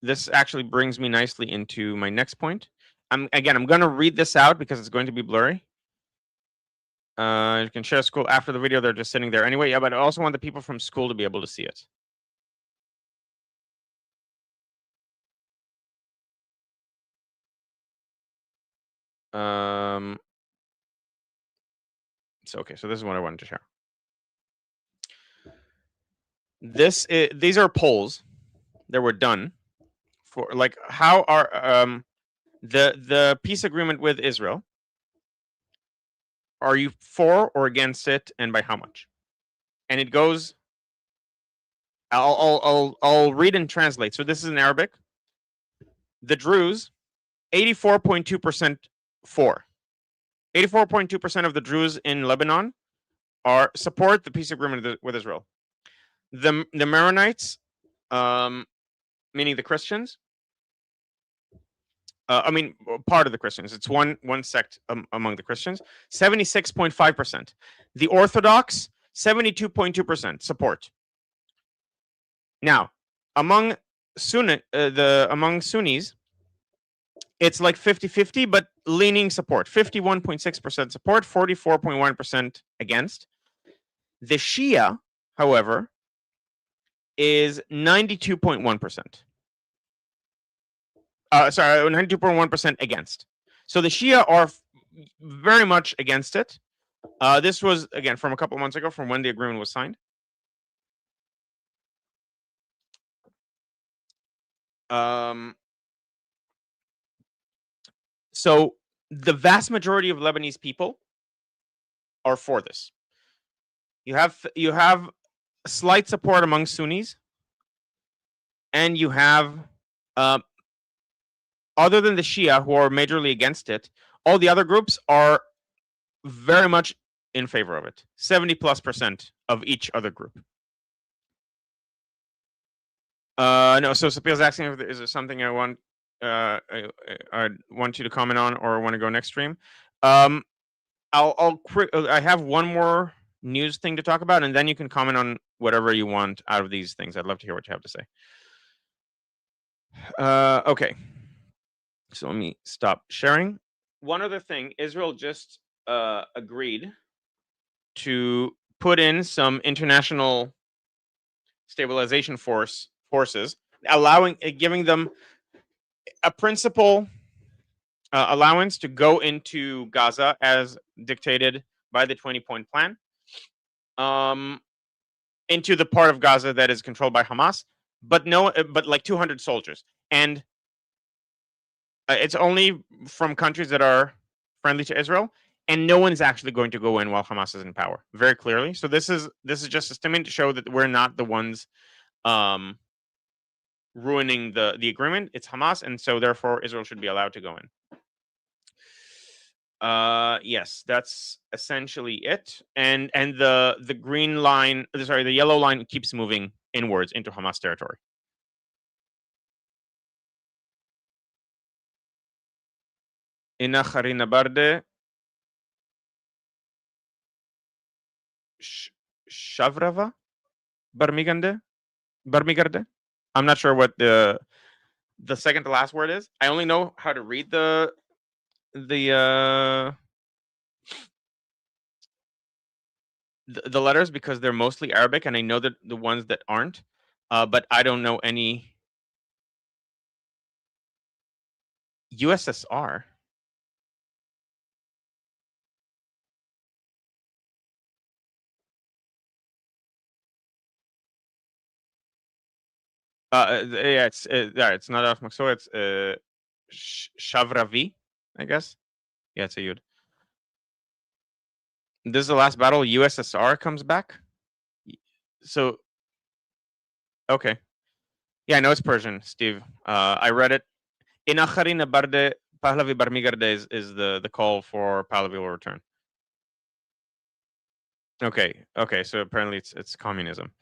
this actually brings me nicely into my next point. I'm going to read this out because it's going to be blurry. You can share school after the video. They're just sitting there anyway. Yeah, but I also want the people from school to be able to see it. So okay, so this is what I wanted to share. these are polls that were done for like how are the peace agreement with Israel. Are you for or against it, and by how much? And it goes. I'll read and translate. So this is in Arabic. The Druze, 84.2% for. 84.2% of the Druze in Lebanon support the peace agreement with Israel. The Maronites, meaning the Christians. Part of the Christians. It's one sect among the Christians. 76.5%. The Orthodox, 72.2% support. Now, among Sunnis, it's like 50-50, but leaning support. 51.6% support, 44.1% against. The Shia, however, is 92.1%. 92.1% against. So the Shia are very much against it. This was, again, from a couple months ago, from when the agreement was signed. So the vast majority of Lebanese people are for this. You have slight support among Sunnis, and you have, other than the Shia, who are majorly against it, all the other groups are very much in favor of it. 70+% of each other group. No, so Sapia's asking if is there something I want you to comment on or want to go next stream. I have one more news thing to talk about, and then you can comment on whatever you want out of these things. I'd love to hear what you have to say. Okay. So let me stop sharing. One other thing, Israel just agreed to put in some international stabilization forces, giving them a principal allowance to go into Gaza as dictated by the 20-point plan, into the part of Gaza that is controlled by Hamas, but like 200 soldiers, and it's only from countries that are friendly to Israel, and no one is actually going to go in while Hamas is in power, very clearly. So this is just a statement to show that we're not the ones ruining the agreement. It's Hamas, and so therefore Israel should be allowed to go in. Yes, that's essentially it. And the green line, sorry, the yellow line keeps moving inwards into Hamas territory. Ina Harina Barde Shavrava Barmigarde. I'm not sure what the second to last word is. I only know how to read the letters because they're mostly Arabic, and I know that the ones that aren't, but I don't know any. USSR. Yeah, it's not Af Makso, it's Shavravi, I guess. Yeah, it's a Yud. This is the last battle. USSR comes back. So, okay. Yeah, I know it's Persian, Steve. I read it. Inacharina Barde Pahlavi Barmigarde is the call for Pahlavi will return. Okay. So apparently it's communism.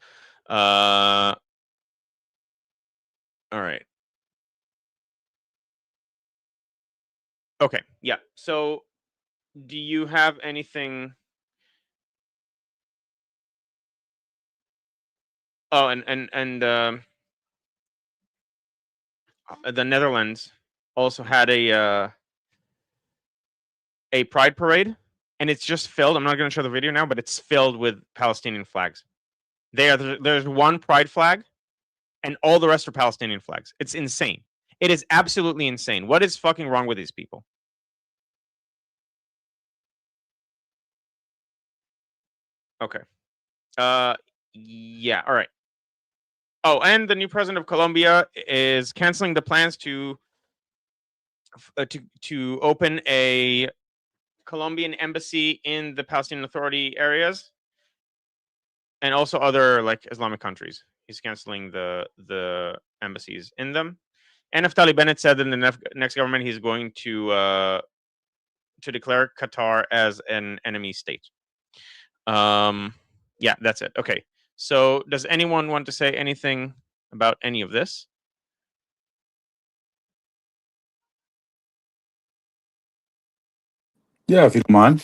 All right. Okay. Yeah. So, do you have anything? Oh, and the Netherlands also had a pride parade, and it's just filled. I'm not going to show the video now, but it's filled with Palestinian flags. There's one pride flag, and all the rest are Palestinian flags. It's insane. It is absolutely insane. What is fucking wrong with these people? Okay. Yeah. All right. Oh, and the new president of Colombia is canceling the plans to open a Colombian embassy in the Palestinian Authority areas, and also other like Islamic countries. He's canceling the embassies in them. And Naftali Bennett said in the next government he's going to declare Qatar as an enemy state. Yeah, that's it. Okay. So does anyone want to say anything about any of this? Yeah, if you don't mind.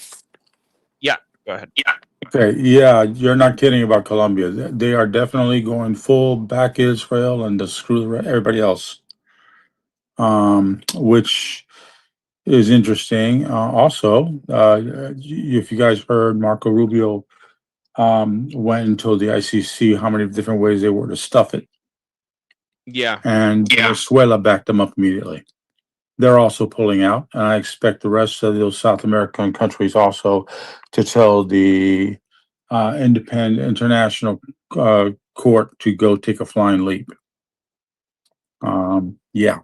Yeah, go ahead. Yeah. Okay, yeah, you're not kidding about Colombia. They are definitely going full back Israel and to screw everybody else, which is interesting. Also, if you guys heard, Marco Rubio went and told the ICC how many different ways they were to stuff it, Yeah. and Venezuela backed them up immediately. They're also pulling out, and I expect the rest of those South American countries also to tell the independent international court to go take a flying leap. Yeah,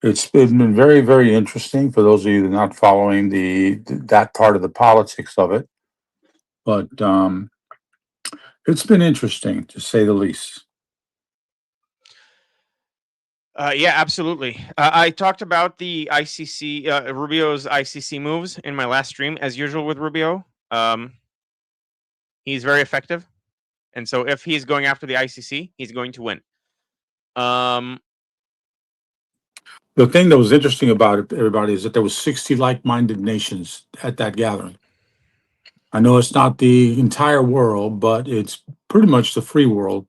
it's been very, very interesting for those of you that are not following that part of the politics of it, but it's been interesting to say the least. Yeah, absolutely. I talked about the ICC, Rubio's ICC moves in my last stream, as usual with Rubio. He's very effective, and so if he's going after the ICC, he's going to win. The thing that was interesting about it, everybody, is that there was 60 like-minded nations at that gathering. I know it's not the entire world, but it's pretty much the free world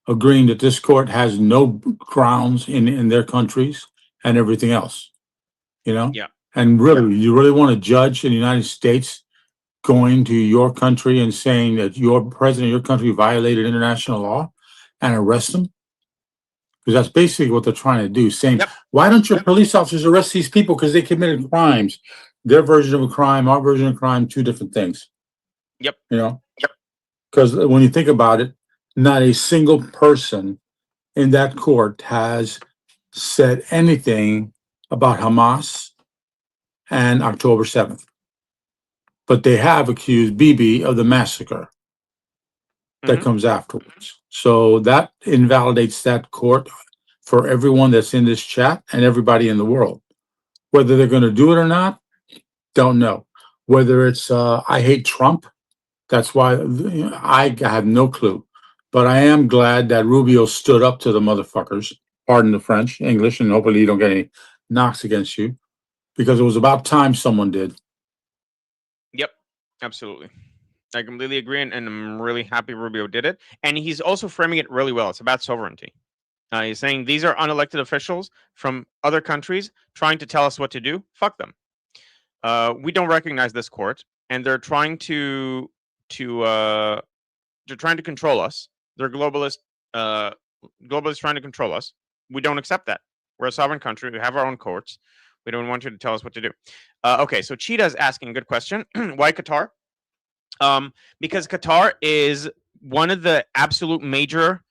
agreeing that this court has no grounds in their countries and everything else, you know? Yeah. And really, you really want to judge in the United States going to your country and saying that your president of your country violated international law and arrest them? Because that's basically what they're trying to do, saying, why don't your police officers arrest these people because they committed crimes? Their version of a crime, our version of crime, two different things. Yep. You know? Yep. Because when you think about it, not a single person in that court has said anything about Hamas and October 7th. But they have accused Bibi of the massacre that comes afterwards. So that invalidates that court for everyone that's in this chat and everybody in the world. Whether they're going to do it or not, don't know. Whether it's I hate Trump, that's why I have no clue. But I am glad that Rubio stood up to the motherfuckers, pardon the French, English, and hopefully you don't get any knocks against you, because it was about time someone did. Yep, absolutely. I completely agree, and I'm really happy Rubio did it. And he's also framing it really well. It's about sovereignty. He's saying these are unelected officials from other countries trying to tell us what to do. Fuck them. We don't recognize this court, and they're trying to control us. They're globalists trying to control us. We don't accept that. We're a sovereign country. We have our own courts. We don't want you to tell us what to do. Okay, so Cheetah's asking a good question. Why Qatar? Because Qatar is one of the absolute major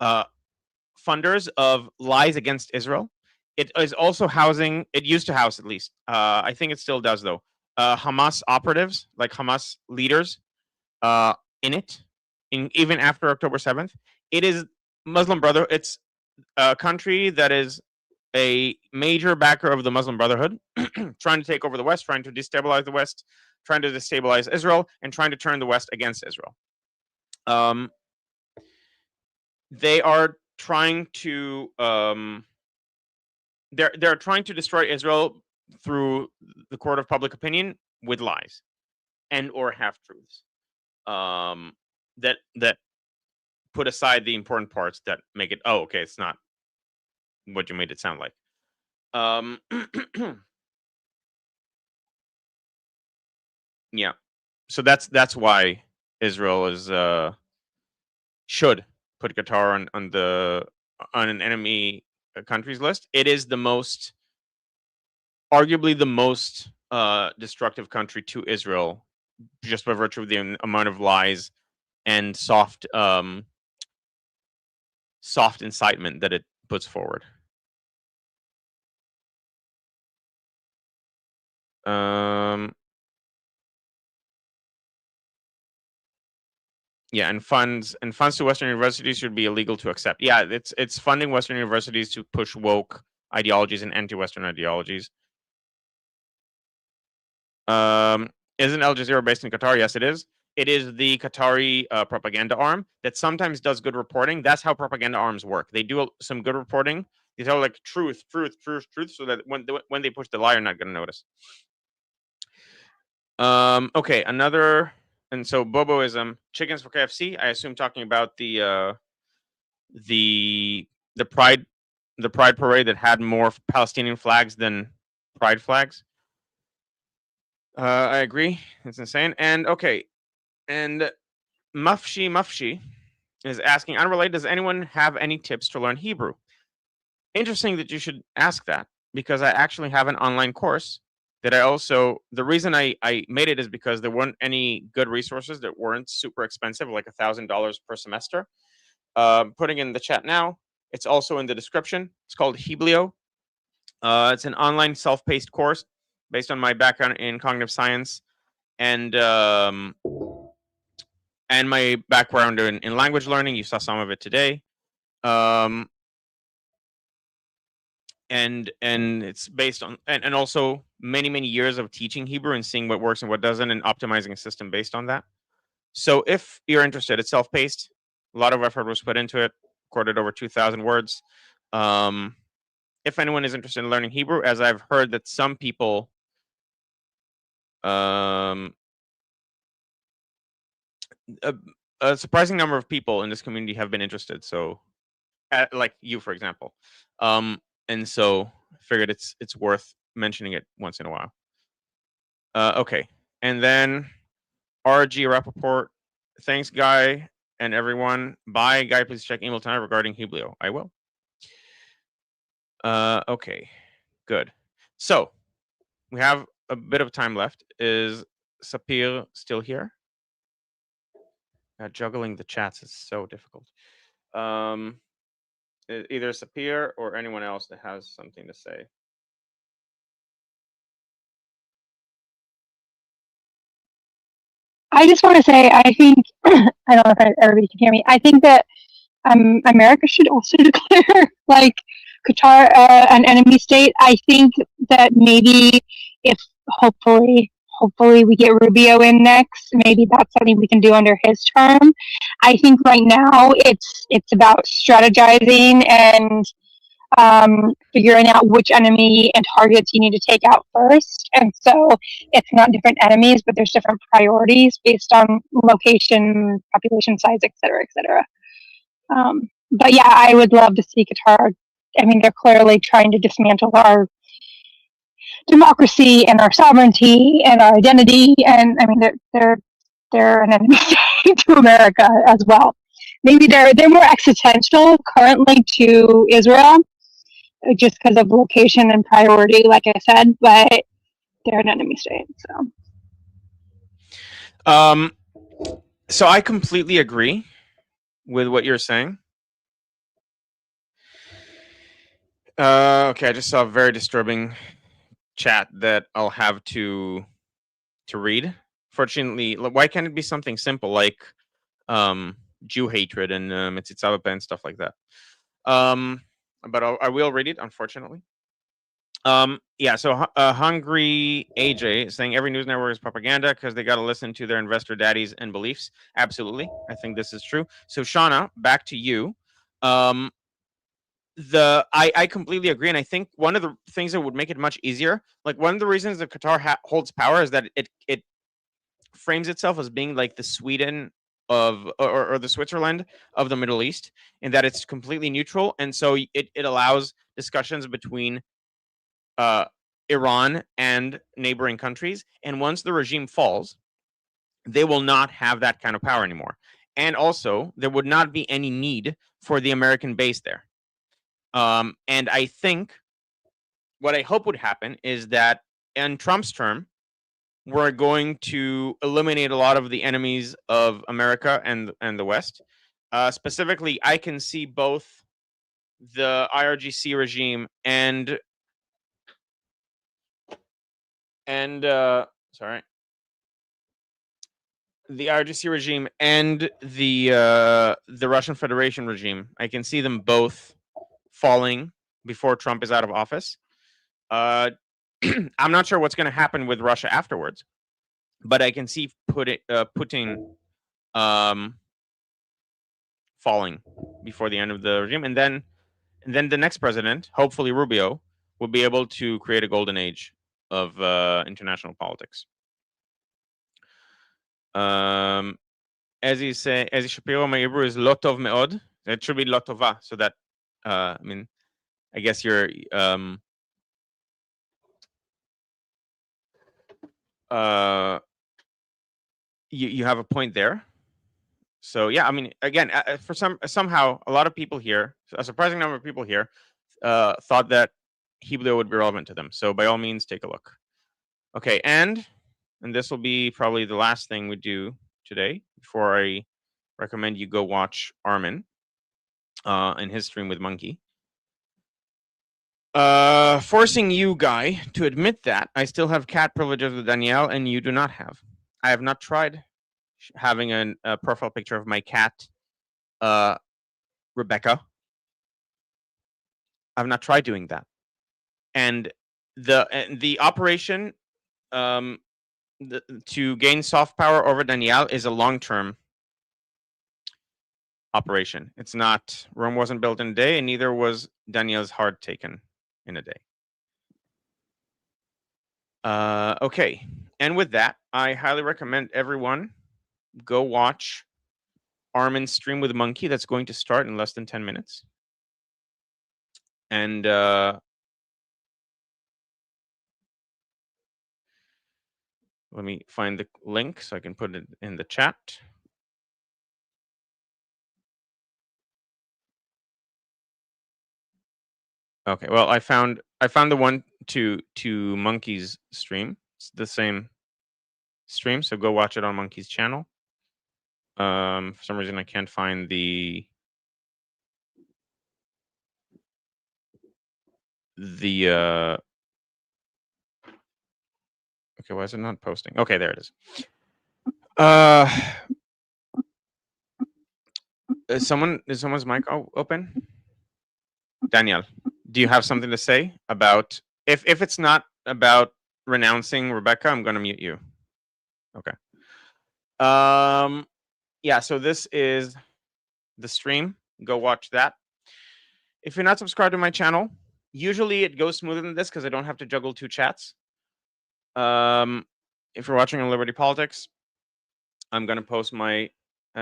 funders of lies against Israel. It is also housing, it used to house at least, I think it still does though, Hamas operatives, like Hamas leaders in it, even after October 7th. It is Muslim Brotherhood. It's a country that is a major backer of the Muslim Brotherhood, trying to take over the West, trying to destabilize the West, trying to destabilize Israel, and trying to turn the West against Israel. They are trying to they're trying to destroy Israel through the court of public opinion with lies and or half truths that put aside the important parts that make it okay, it's not what you made it sound like. Yeah, so that's why Israel is should put Qatar on an enemy countries list. It is arguably the most destructive country to Israel, just by virtue of the amount of lies and soft soft incitement that it puts forward. Yeah, and funds to Western universities should be illegal to accept. Yeah, it's funding Western universities to push woke ideologies and anti-Western ideologies. Isn't Al Jazeera based in Qatar? Yes, it is. It is the Qatari propaganda arm that sometimes does good reporting. That's how propaganda arms work. They do some good reporting. They tell like truth, so that when they push the lie, you're not going to notice. Okay, another, and so Boboism, chickens for KFC. I assume talking about the pride parade that had more Palestinian flags than pride flags. I agree. It's insane. And okay, and Mufshi is asking, unrelated, does anyone have any tips to learn Hebrew? Interesting that you should ask that, because I actually have an online course that the reason I made it is because there weren't any good resources that weren't super expensive, like $1,000 per semester. Putting in the chat now. It's also in the description. It's called Heblio. It's an online self-paced course based on my background in cognitive science and my background in language learning. You saw some of it today. And it's based on and also many years of teaching Hebrew and seeing what works and what doesn't and optimizing a system based on that. So if you're interested, it's self-paced. A lot of effort was put into it. Recorded over 2,000 words. If anyone is interested in learning Hebrew, as I've heard that some people a surprising number of people in this community have been interested. So like you, for example. And so I figured it's worth mentioning it once in a while. Okay. And then RG Rappaport. Thanks, Guy, and everyone. Bye, Guy. Please check email tonight regarding Heblio. I will. Okay. Good. So we have a bit of time left. Is Sapir still here? Juggling the chats is so difficult. Either Sapir or anyone else that has something to say. I just want to say, I think, I don't know if everybody can hear me. I think that America should also declare like Qatar an enemy state. I think that maybe if hopefully we get Rubio in next, maybe that's something we can do under his term. I think right now it's about strategizing and figuring out which enemy and targets you need to take out first. And so it's not different enemies, but there's different priorities based on location, population size, et cetera, et cetera. But yeah, I would love to see Qatar. I mean, they're clearly trying to dismantle our democracy and our sovereignty and our identity. And I mean, they're an enemy to America as well. Maybe they're more existential currently to Israel, just because of location and priority, like I said, but they're an enemy state. So I completely agree with what you're saying. Okay, I just saw a very disturbing chat that I'll have to read. Fortunately, why can't it be something simple like Jew hatred and Metzitzabapa and stuff like that? But I will read it, unfortunately. Yeah, so Hungry AJ is saying every news network is propaganda because they got to listen to their investor daddies and beliefs. Absolutely. I think this is true. So Shauna, back to you. I completely agree. And I think one of the things that would make it much easier, like one of the reasons that Qatar holds power is that it frames itself as being like the Sweden of or the Switzerland of the Middle East, in that it's completely neutral. And so it allows discussions between Iran and neighboring countries. And once the regime falls, they will not have that kind of power anymore. And also, there would not be any need for the American base there. And I think what I hope would happen is that in Trump's term, we're going to eliminate a lot of the enemies of America and the West. Specifically, I can see both the IRGC regime and sorry, the IRGC regime and the Russian Federation regime. I can see them both falling before Trump is out of office. I'm not sure what's going to happen with Russia afterwards, but I can see Putin falling before the end of the regime, and then the next president, hopefully Rubio, will be able to create a golden age of international politics. As you Shapiro, my Hebrew is lo tov meod. It should be lo tova, so that I mean, I guess you're you have a point there. So yeah, I mean, again, for somehow a lot of people here, a surprising number of people here, thought that Hebrew would be relevant to them. So by all means, take a look. Okay, and this will be probably the last thing we do today before I recommend you go watch Armin in his stream with Monkey. Forcing you, Guy, to admit that I still have cat privileges with Danielle and you do not have. I have not tried having a profile picture of my cat, Rebecca. I've not tried doing that. And the operation to gain soft power over Danielle is a long-term operation. It's not, Rome wasn't built in a day, and neither was Danielle's heart taken in a day. Okay, and with that, I highly recommend everyone go watch Armin's stream with Monkey. That's going to start in less than 10 minutes. And let me find the link so I can put it in the chat. Okay, well, I found the one to Monkey's stream. It's the same stream, so go watch it on Monkey's channel. For some reason, I can't find the okay, why is it not posting? Okay, there it is. Is someone's mic open? Danielle, do you have something to say about, if it's not about renouncing Rebecca, I'm going to mute you. Okay. Yeah, so this is the stream. Go watch that. If you're not subscribed to my channel, usually it goes smoother than this because I don't have to juggle two chats. If you're watching on Liberty Politics, I'm going to post my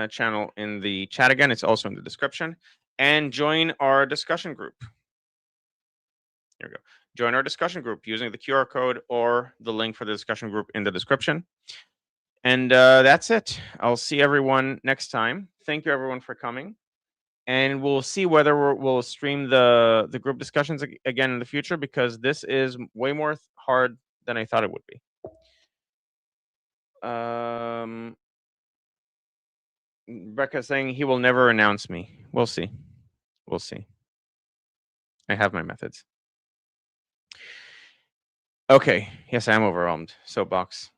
channel in the chat again. It's also in the description. And join our discussion group. Here we go. Join our discussion group using the QR code or the link for the discussion group in the description. And that's it. I'll see everyone next time. Thank you, everyone, for coming. And we'll see whether we'll stream the group discussions again in the future, because this is way more hard than I thought it would be. Becca saying he will never announce me. We'll see. We'll see. I have my methods. Okay. Yes, I am overwhelmed. Soapbox.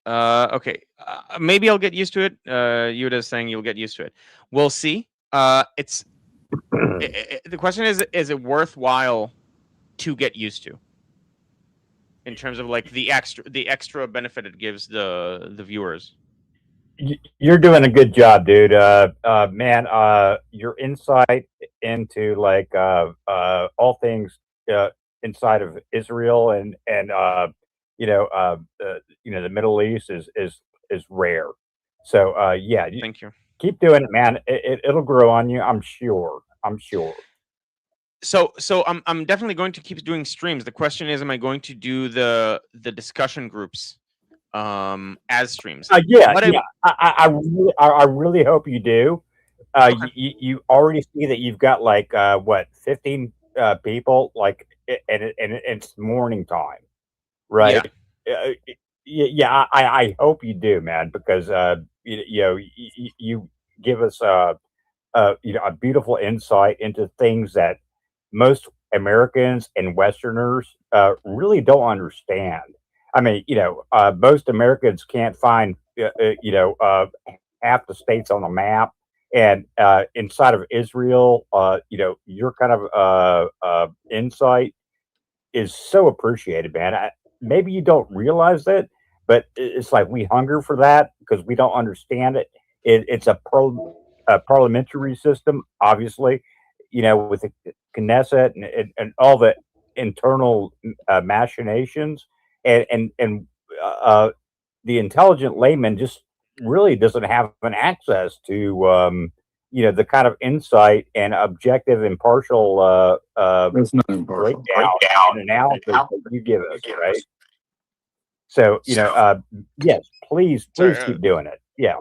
Okay. Maybe I'll get used to it. Yuda's saying you'll get used to it. We'll see. The question is it worthwhile to get used to? In terms of like the extra benefit it gives the viewers. You're doing a good job, dude. Man, your insight into like all things inside of Israel and the Middle East is rare. So yeah, thank you. Keep doing it, man. It'll grow on you. I'm sure. So I'm definitely going to keep doing streams. The question is, am I going to do the discussion groups as streams? Yeah. I really hope you do. Okay. You already see that you've got like 15 people, like, and it's morning time, right? Yeah. I hope you do, man, because you give us a beautiful insight into things that most Americans and Westerners really don't understand. I mean, most Americans can't find, half the states on the map. And inside of Israel, your kind of insight is so appreciated, man. Maybe you don't realize it, but it's like we hunger for that because we don't understand it. It's a parliamentary system, obviously, with the Knesset and all the internal machinations, and the intelligent layman just really doesn't have an access to the kind of insight and objective, impartial That's not impartial. breakdown and analysis that you give us, right? So yes, please Sorry, keep doing it. Yeah.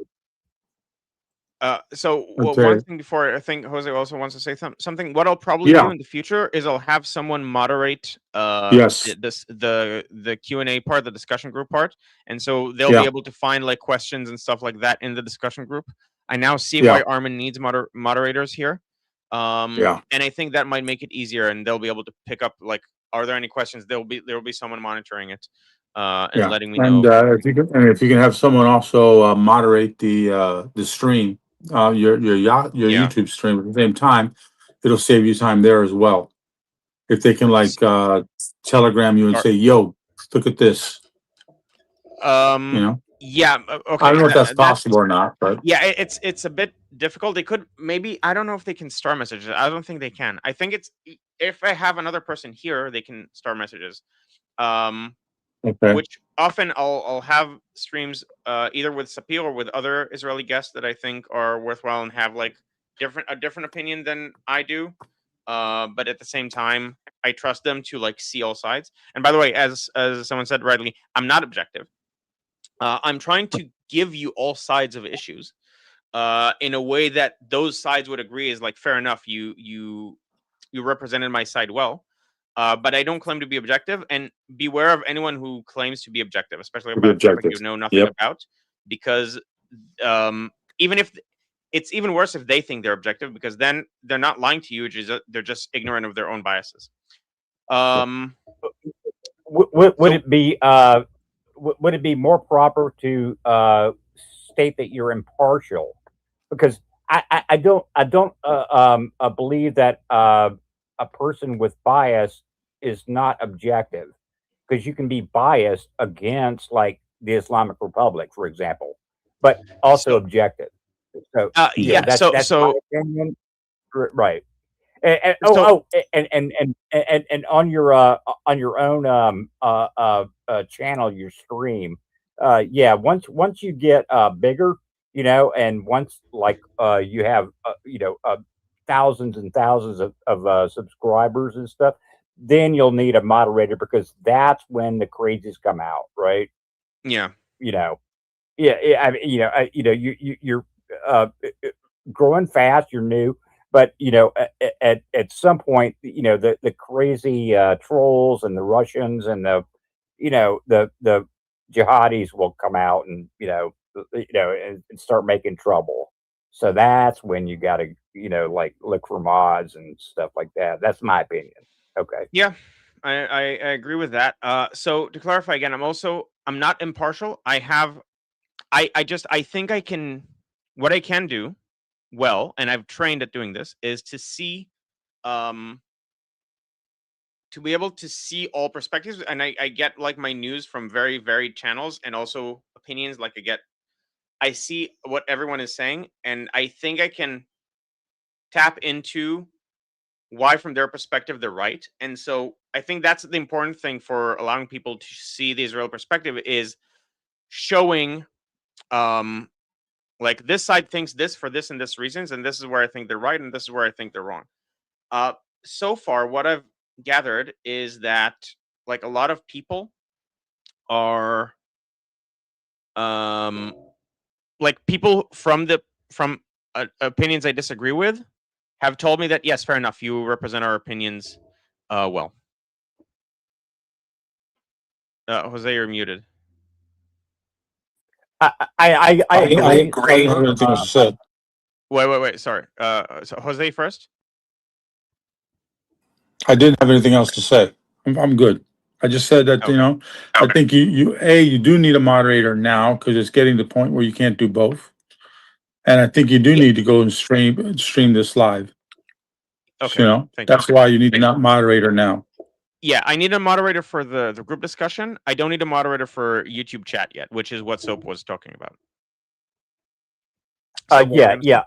Okay. One thing before, I think Jose also wants to say something. What I'll probably do in the future is I'll have someone moderate Yes. the Q&A part, the discussion group part, and so they'll be able to find like questions and stuff like that in the discussion group. I now see why Armin needs moderators here. And I think that might make it easier, and they'll be able to pick up like, are there any questions? There will be someone monitoring it and letting me know. And if you can have someone also moderate the stream, your YouTube stream at the same time, it'll save you time there as well. If they can like telegram you and say, "Yo, look at this," Yeah. Okay. I don't know if that's possible or not, but yeah, it's a bit difficult. They could maybe, I don't know if they can star messages. I don't think they can. I think it's, if I have another person here, they can star messages. okay. Which often I'll have streams either with Sapir or with other Israeli guests that I think are worthwhile and have like a different opinion than I do. But at the same time, I trust them to like see all sides. And by the way, as someone said rightly, I'm not objective. I'm trying to give you all sides of issues in a way that those sides would agree is like, fair enough. You represented my side well. But I don't claim to be objective, and beware of anyone who claims to be objective, especially about topic you know nothing about, because even if it's even worse if they think they're objective, because then they're not lying to you, they're just ignorant of their own biases. Would it be more proper to state that you're impartial? Because I don't believe that a person with bias is not objective, because you can be biased against like the Islamic Republic, for example, but also objective. So that's my opinion. Right. And on your own channel, your stream, once you get bigger, and once like you have thousands and thousands of subscribers and stuff, then you'll need a moderator, because that's when the crazies come out, right? Yeah. You're growing fast, you're new, but at some point, the crazy trolls and the Russians and the jihadis will come out and and start making trouble. So that's when you got to like look for mods and stuff like that. That's my opinion. Okay. Yeah, I agree with that. So to clarify again, I'm not impartial. I think what I can do well, and I've trained at doing this, is to see, to be able to see all perspectives. And I get like my news from very varied channels, and also opinions. Like I see what everyone is saying, and I think I can tap into why from their perspective they're right. And so I think that's the important thing for allowing people to see the Israel perspective, is showing like this side thinks this for this and this reasons, and this is where I think they're right, and this is where I think they're wrong. So far what I've gathered is that like a lot of people are like people from opinions I disagree with have told me that, yes, fair enough, you represent our opinions well. Jose, you're muted. I agree with everything you said. Wait. Sorry. So Jose first. I didn't have anything else to say. I'm good. I just said that, Okay. I think you do need a moderator now because it's getting to the point where you can't do both. And I think you do Yeah. need to go and stream this live. Okay. Thank you. That's why you need a moderator now. Yeah, I need a moderator for the group discussion. I don't need a moderator for YouTube chat yet, which is what Soap was talking about. So Yeah.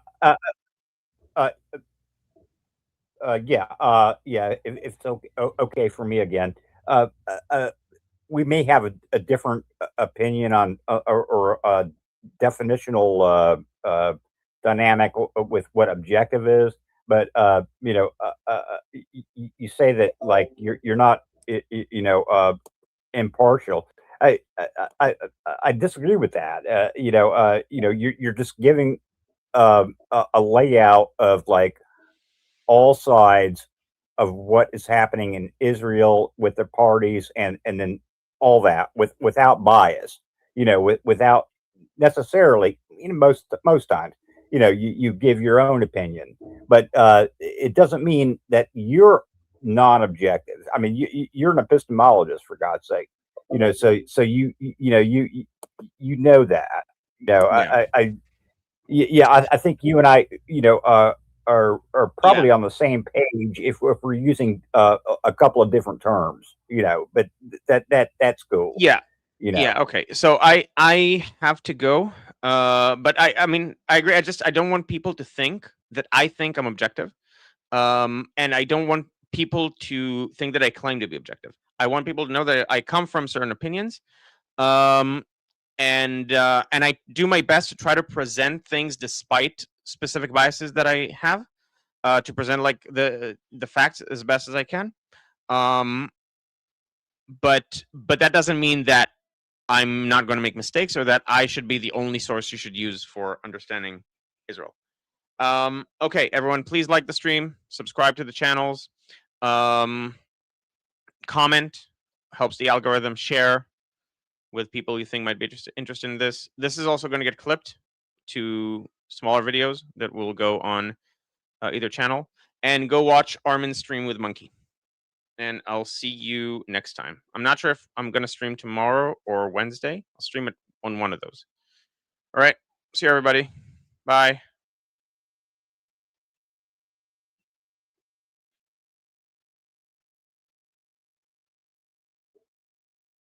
If it's okay for me again, we may have a different opinion on or definitional dynamic with what objective is, but you say that like you're not impartial. I disagree with that. You're just giving a layout of like all sides of what is happening in Israel with the parties and then all that without bias, without necessarily, most times, you give your own opinion, but it doesn't mean that you're non-objective. I mean, you're an epistemologist, for God's sake, so you know that, Yeah. I think you and I, are probably on the same page if we're using a couple of different terms, but that's cool. Yeah. You know. Yeah. Okay. So I have to go. But I mean, I agree. I don't want people to think that I think I'm objective. And I don't want people to think that I claim to be objective. I want people to know that I come from certain opinions. And I do my best to try to present things despite specific biases that I have, to present like the facts as best as I can. But that doesn't mean that I'm not going to make mistakes or that I should be the only source you should use for understanding Israel. Okay, everyone, please like the stream, subscribe to the channels, comment, helps the algorithm, share with people you think might be interested in this. This is also going to get clipped to smaller videos that will go on either channel. And go watch Armin's stream with Monkey. And I'll see you next time. I'm not sure if I'm going to stream tomorrow or Wednesday. I'll stream it on one of those. All right. See you, everybody. Bye.